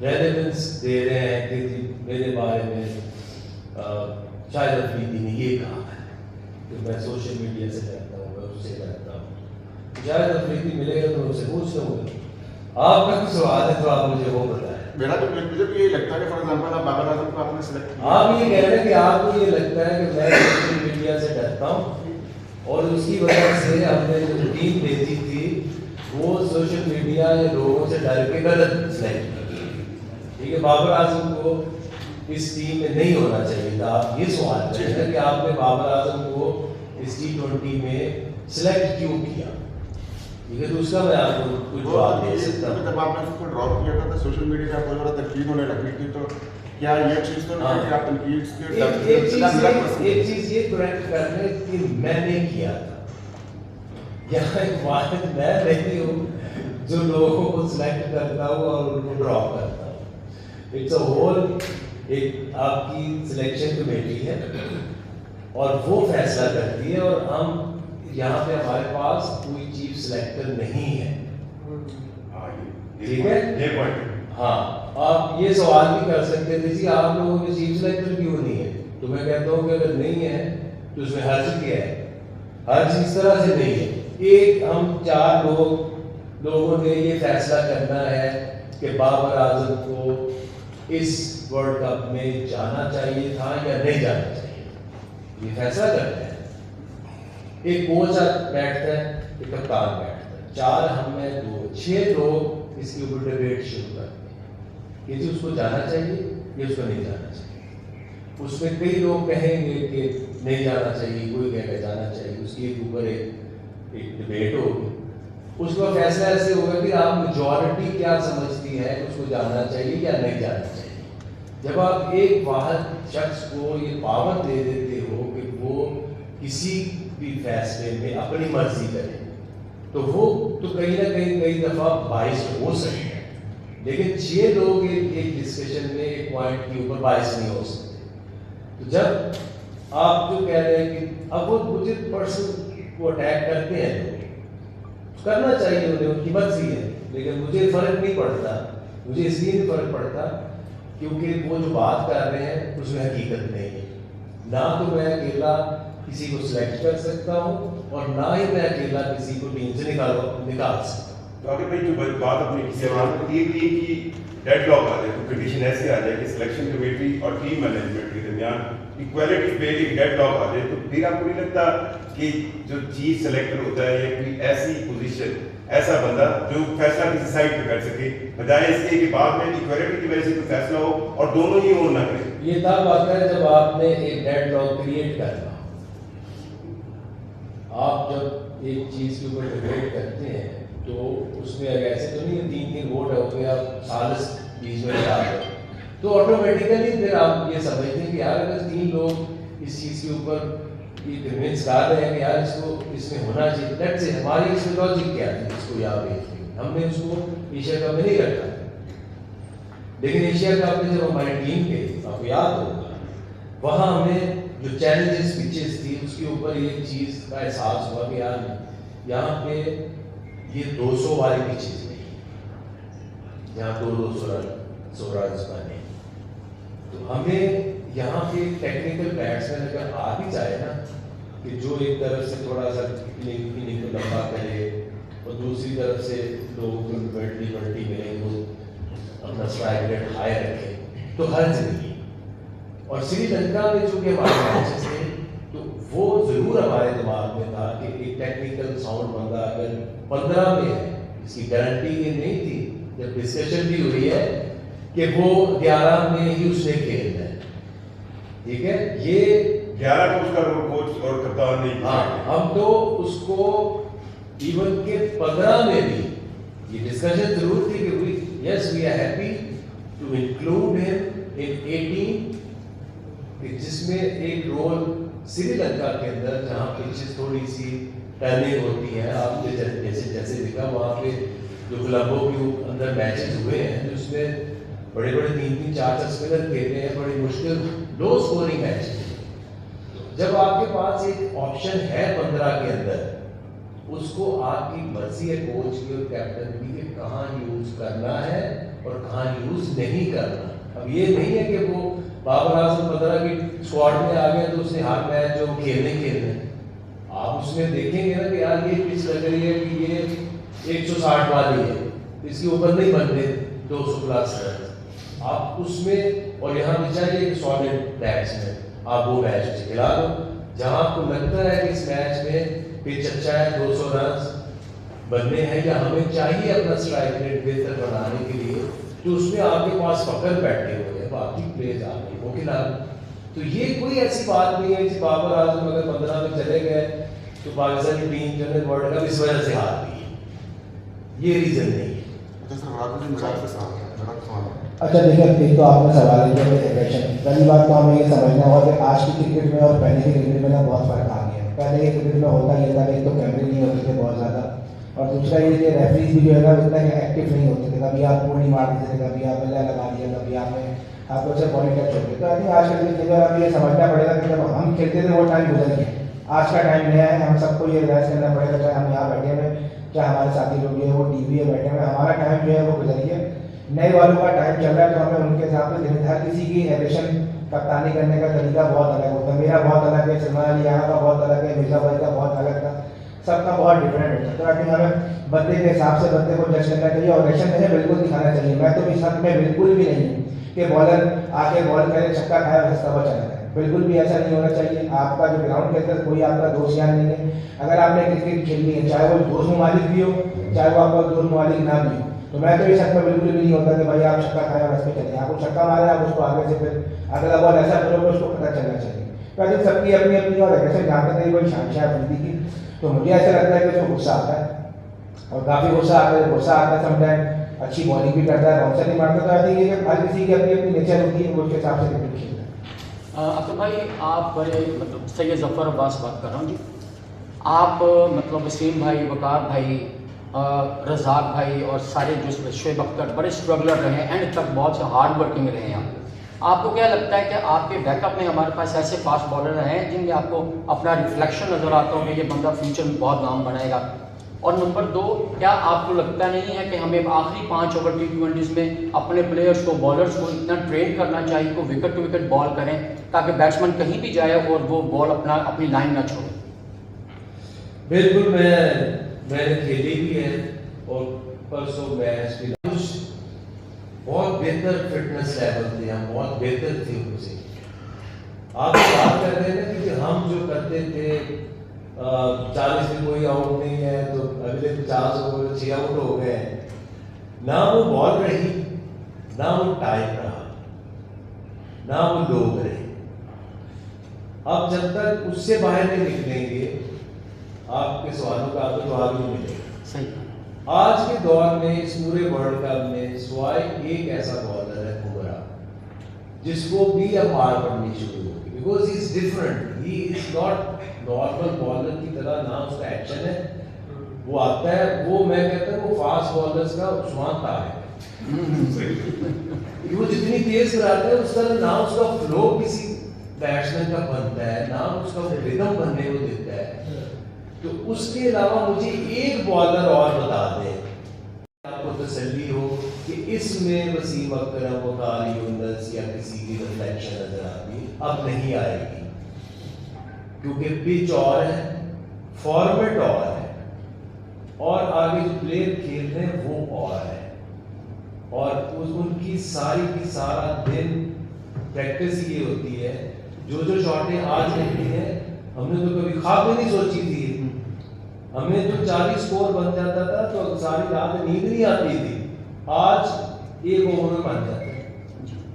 रेलेवेंस दे रहे हैं कि मेरे बारे में शाहिद अफरीदी ने ये कहा है कि मैं सोशल मीडिया से डरता हूँ, मैं उससे डरता हूँ। शाहिद अफरीदी मिलेगा तो उससे पूछ लूँगा। आपका कोई सवाल है तो आप मुझे वो बताएं।
मेरा तो मुझे भी यही लगता है कि फॉर एग्जाम्पल आप बाबर आजम को आपने सेलेक्ट किया,
आप ये कह रहे हैं कि आपको ये लगता है कि मैं सोशल मीडिया से डरता हूँ और उसकी वजह से हमने जो टीम भेजी थी वो सोशल मीडिया या लोगों से डर के गलत सेलेक्ट की। ठीक है, बाबर आजम को इस टीम में नहीं होना चाहिए था। आप ये सवाल कर रहे हैं कि आपने बाबर आजम को इस T20 में सिलेक्ट क्यों किया? ठीक है, तो उसका मैं आपको कुछ जवाब दे सकता हूँ।
जब आपने उसको ड्रॉप किया था तो सोशल मीडिया का बहुत ज़्यादा तनकीद होने लगी थी, तो क्या ये चीज़ तो नहीं है कि आप तनकीद
एक चीज़ ये करेक्ट करने कि मैंने किया था, यहाँ एक वाहिद मैं नहीं हूँ जो लोगों को सिलेक्ट करता हूँ और उनको ड्रॉप करता हूँ। इट्स अ होल एक आपकी सिलेक्शन कमेटी है और वो फैसला करती है, और हम यहाँ पे हमारे पास कोई चीफ सिलेक्टर नहीं है। ठीक है, हाँ, आप ये सवाल भी कर सकते थे जी आप लोगों के चीफ सिलेक्टर क्यों नहीं है, तो मैं कहता हूँ कि अगर नहीं है तो उसमें हर्ज क्या है? हर्ज इस तरह से नहीं है, एक हम 4 लोगों ने ये फैसला करना है कि बाबर आजम को इस वर्ल्ड कप में जाना चाहिए था या नहीं जाना चाहिए, ये फैसला करते हैं। एक कोच बैठता है, एक कप्तान बैठता है, 4 हम में 2, 6 लोग इसके ऊपर डिबेट शुरू करते हैं कि जी उसको जाना चाहिए या उसको नहीं जाना चाहिए। उसमें कई लोग कहेंगे कि नहीं जाना चाहिए, कोई कहेगा जाना चाहिए, उसके ऊपर एक डिबेट होगी। उसका फैसला ऐसे होगा कि आप मेजॉरिटी क्या समझती है उसको जाना चाहिए या नहीं जाना चाहिए। जब आप एक वाहद शख्स को ये पावर दे देते हो कि वो किसी भी फैसले में अपनी मर्जी करे, तो वो तो कहीं ना कहीं कई दफ़ा बाइस हो सकते हैं, लेकिन 6 लोग एक डिस्कशन में एक पॉइंट के ऊपर बाइस नहीं हो सकते। तो जब आप जो कह रहे हैं कि अब वो मुझे पर्सन को अटैक करते हैं, तो करना चाहिए उन्हें, उनकी मर्जी है, लेकिन मुझे फ़र्क नहीं पड़ता। मुझे इसलिए नहीं फ़र्क पड़ता क्योंकि वो जो बात कर रहे हैं उसमें हकीकत नहीं है। ना तो मैं अकेला किसी को सिलेक्ट कर सकता हूँ और ना ही मैं अकेला किसी को टीम से निकाल सकता हूँ।
तो आगे भाई जो बात अपनी टीम की डेडलॉक आ जाए, तो कंडीशन ऐसे आ जाए कि सिलेक्शन कमेटी और टीम मैनेजमेंट के दरमियान इक्वालिटी पे एक डेडलॉक आ जाए, तो फिर आपको नहीं लगता कि जो चीफ सेलेक्टर होता है या कोई ऐसी पोजीशन, ऐसा बंदा जो फैसला किसी साइड पे कर सके, बजाय इसके कि बाद में इक्वालिटी की वजह से कोई फैसला हो और दोनों ही ओन ना करें?
ये तब आता है जब आपने एक डेडलॉक क्रिएट करना। आप जब एक चीज़ के ऊपर डिबेट करते हैं तो उसमें अगर ऐसे तो नहीं 3 वोट हो गए, आप सालस बीच में डाल दो, तो ऑटोमेटिकली फिर आप ये समझते हैं कि यार अगर 3 लोग इस चीज़ के ऊपर ये कन्विंस कर रहे हैं कि यार इसको इसमें होना चाहिए, लेट्स से हमारी इसमें लॉजिक क्या है, इसको यहाँ भेजते हैं, हमने उसको एशिया कप में नहीं रखा, लेकिन एशिया कप में जब हमारी टीम गई, आपको याद होगा, वहाँ हमें जो चैलेंजेस पिचेस थी उसके ऊपर ये चीज़ का एहसास हुआ कि यार यहाँ पे ये 200 वाली पिचेस नहीं, यहाँ 200 रन बने, तो हमें यहाँ पे टेक्निकल बैट्समैन अगर आ भी जाए ना कि जो एक तरफ से थोड़ा सा इनिंग को लंबा करे और दूसरी तरफ से लोगों को मल्टी मिले, वो अपना स्ट्राइक रेट हाई रखे, तो हर जिंदगी। और श्रीलंका में जो कि हमारे मैचेस थे, तो वो ज़रूर हमारे दिमाग में था कि एक टेक्निकल साउंड बंदा अगर 15 में है, इसकी गारंटी ये नहीं थी, जब डिस्कशन भी हुई है कि वो 11 में ही उसने खेलना है, ठीक है, ये
11 को उसका कोच और कप्तान नहीं,
हाँ, हम तो उसको इवन के 15 में भी ये डिस्कशन जरूर थी कि yes we are happy to include him in 18, जिसमें एक रोल श्रीलंका के अंदर जहाँ पिचेस थोड़ी सी टर्निंग होती है, आपने जैसे देखा वहाँ पे जो क्लबों के अंदर मैचेस हुए हैं जिसमें बड़े 3-3, 4-4 स्पिनर खेलते हैं, बड़ी मुश्किल लो स्कोरिंग मैच। जब आपके पास एक ऑप्शन है 15 के अंदर, उसको आपकी मर्जी है कोच की और कैप्टन की कि कहाँ यूज करना है और कहाँ यूज नहीं करना। अब ये नहीं है कि वो बाबर आजम 15 की स्क्वाड में आ गया तो उसने हर मैच जो खेलने आप उसमें देखेंगे ना कि यार ये पिच लग रही है कि ये 160 वाली है, इसके ऊपर नहीं बनते 200 प्लस रन आप उसमें, और यहाँ भी चाहिए कि सॉलिड बैट्समैन, आप वो मैच उसे खिला दो। जहाँ आपको लगता है कि इस मैच में पिच अच्छा है, 200 रन बनने हैं या हमें चाहिए अपना स्ट्राइक रेट बेहतर बनाने के लिए, तो उसमें आपके पास फकर बैठे हुए हैं, बाकी प्लेयर्स आपके वो खिला दो। तो ये कोई ऐसी बात नहीं है कि बाबर आजम अगर 15 में चले गए तो पाकिस्तान की टीम जो है वर्ल्ड कप इस वजह से हार गई है, ये रीजन नहीं है।
अच्छा देखिए, एक तो आपने सवाल किया एग्रेशन। पहली बात तो हमें ये समझना होगा कि आज की क्रिकेट में और पहले की क्रिकेट में ना बहुत फर्क आ गया है। पहले की क्रिकेट में होता ये था कि एक तो कैमरे नहीं होते थे बहुत ज़्यादा, और दूसरा ये कि रेफरीज भी जो है ना उतना एक्टिव नहीं होते थे, कभी आप गोली मार देते थे, कभी आप बल्ला लगा दिया, कभी आपको से बॉडी टच हो गई। तो आई थिंक आज की जगह आप ये समझना पड़ेगा कि जब हम खेलते थे वो टाइम गुजर गया, आज का टाइम नया है, हम सबको ये रिलाइज करना पड़ेगा, चाहे हम यहाँ बैठे हुए, चाहे हमारे साथी लोग जो है वो टीवी में बैठे हुए, हमारा टाइम जो है वो गुजर गया, नए वालों का टाइम चल रहा है। तो हमें उनके हिसाब से हर किसी की एग्रेशन कप्तानी करने का तरीका बहुत अलग होता है। मेरा बहुत अलग है, सलमान अली यहाँ का बहुत अलग है, मिर्जा भाई का बहुत अलग था, सबका बहुत डिफरेंट होता है। तो आई थिंक हमें बंदे के हिसाब से बंदे को जज करना चाहिए और एक्शन मुझे बिल्कुल दिखाना चाहिए। मैं तो इस हक में बिल्कुल भी नहीं हूँ कि बॉलर आके बॉल करे, छक्का खाए और हंसता हुआ चला जाए, बिल्कुल भी ऐसा नहीं होना चाहिए। आपका जो ग्राउंड के अंदर कोई आपका दोस्त यार नहीं है, अगर आपने क्रिकेट खेलनी है, चाहे वो दोस्त ममालिक भी हो, चाहे वो आपका दोस्त ममालिक ना भी हो, तो मैं तो इस हक में बिल्कुल भी नहीं होता कि भाई आप छक्का खाए और हंस पे चले। आपको छक्का मारे, आप उसको आगे से फिर अगला बॉल ऐसा करोगे उसको पता चलना चाहिए। तो आई थिंक सबकी अपनी अपनी और एग्रेशन जहाँ तक कोई शानशाह बंदी की, तो मुझे ऐसा लगता है कि उसको गुस्सा आता है और काफ़ी गुस्सा आता है समटाइम अच्छी बॉलिंग भी करता है, बाउंसर नहीं मारता। तो आई थिंक ये हर किसी की अपनी अपनी नेचर होती है, वो उसके हिसाब से क्रिकेट खेलता है।
अब्दुल भाई, आप बड़े मतलब सैयद ज़फ़र अब्बास बात कर रहा हूँ जी। आप मतलब वसीम भाई, वकार भाई, रज़ाक भाई और सारे जो शोएब अख्तर बड़े स्ट्रगलर रहे हैं, एंड तक बहुत से हार्ड वर्किंग रहे हैं। आपको क्या लगता है कि आपके बैकअप में हमारे पास ऐसे फास्ट बॉलर हैं जिनमें आपको अपना रिफ्लेक्शन नज़र आता हो कि ये बंदा फ्यूचर में बहुत नाम बनाएगा? और नंबर 2, क्या आपको लगता नहीं है कि हमें आखिरी 5 ओवर T20s में अपने प्लेयर्स को, बॉलर्स को इतना ट्रेन करना चाहिए कि विकेट टू विकेट बॉल करें ताकि बैट्समैन कहीं भी जाए और वो बॉल अपनी लाइन ना छोड़े?
बिल्कुल, मैंने खेली भी है और परसों मैच भी बहुत बेहतर फिटनेस लेवल थे, हम बहुत बेहतर थे उनसे। आप बात कर रहे हैं कि हम जो करते थे 40 में कोई आउट नहीं है तो अगले 50 ओवर 6 आउट हो गए, ना वो बॉल रही, ना वो टाइम रहा, ना वो लोग रहे। अब जब तक उससे बाहर नहीं निकलेंगे, आपके सवालों का आपको जवाब नहीं मिलेगा।
सही।
आज के दौर में इस पूरे वर्ल्ड कप में सिवाय एक ऐसा बॉलर है बुमराह, जिसको भी अब मार पड़नी शुरू होगी, because he is different, he is not normal bowler की तरह, ना उसका एक्शन है, वो आता है, वो मैं कहता हूँ वो फास्ट बॉलर्स का उस्मान तार है। वो जितनी तेज कराता है उस तरह ना उसका फ्लो किसी बैट्समैन का बनता है, ना उसका रिदम बनने को देता है। तो उसके अलावा मुझे एक बॉलर और बता दें, आपको तसल्ली हो कि इसमें वसीम अख्तर, वकार यूनुस या किसी की रिफ्लेक्शन नजर आती, अब नहीं आएगी, क्योंकि पिच और है, फॉर्मेट और है, और आगे जो प्लेयर खेल रहे हैं वो और है, और उनकी सारी की सारा दिन प्रैक्टिस ये होती है। जो शॉटें आज लगती हैं, हमने तो कभी ख्वाब में नहीं सोची थी। हमें तो 40 स्कोर बन जाता था तो सारी रात नींद नहीं आती थी, आज एक ओवर में बन जाता है।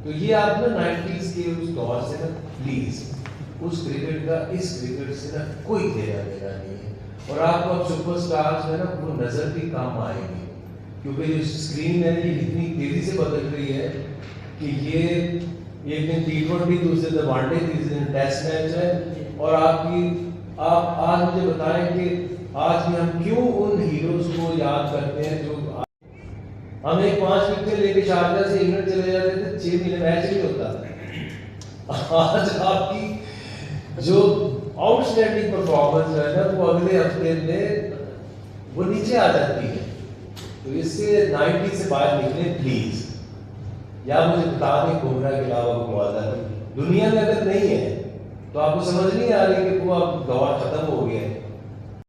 तो ये आप ना 90s के उस दौर से ना प्लीज, उस क्रिकेट का इस क्रिकेट से ना कोई लेना देना नहीं है। और आपको अब सुपरस्टार्स में ना वो नजर भी काम आएगी, क्योंकि जो स्क्रीन है ये इतनी तेजी से बदल रही है कि ये एक दिन T20, दूसरे दिन वनडे, तीसरे दिन टेस्ट मैच है। और आप आज मुझे बताएं कि आज भी हम क्यों उन हीरोज को याद करते हैं जो हम एक 5 विकेट लेके शारजा से इंग्लैंड चले जाते थे, 6 महीने मैच नहीं होता। आज आपकी जो आउटस्टैंडिंग परफॉर्मेंस है ना, वो अगले हफ्ते में वो नीचे आ जाती है। तो इससे 90 से बाहर निकले प्लीज, या मुझे बता दें बुमराह के अलावा कोई बॉलर दुनिया में अगर नहीं है तो आपको समझ नहीं आ रही कि वो अब दौर खत्म हो गया है।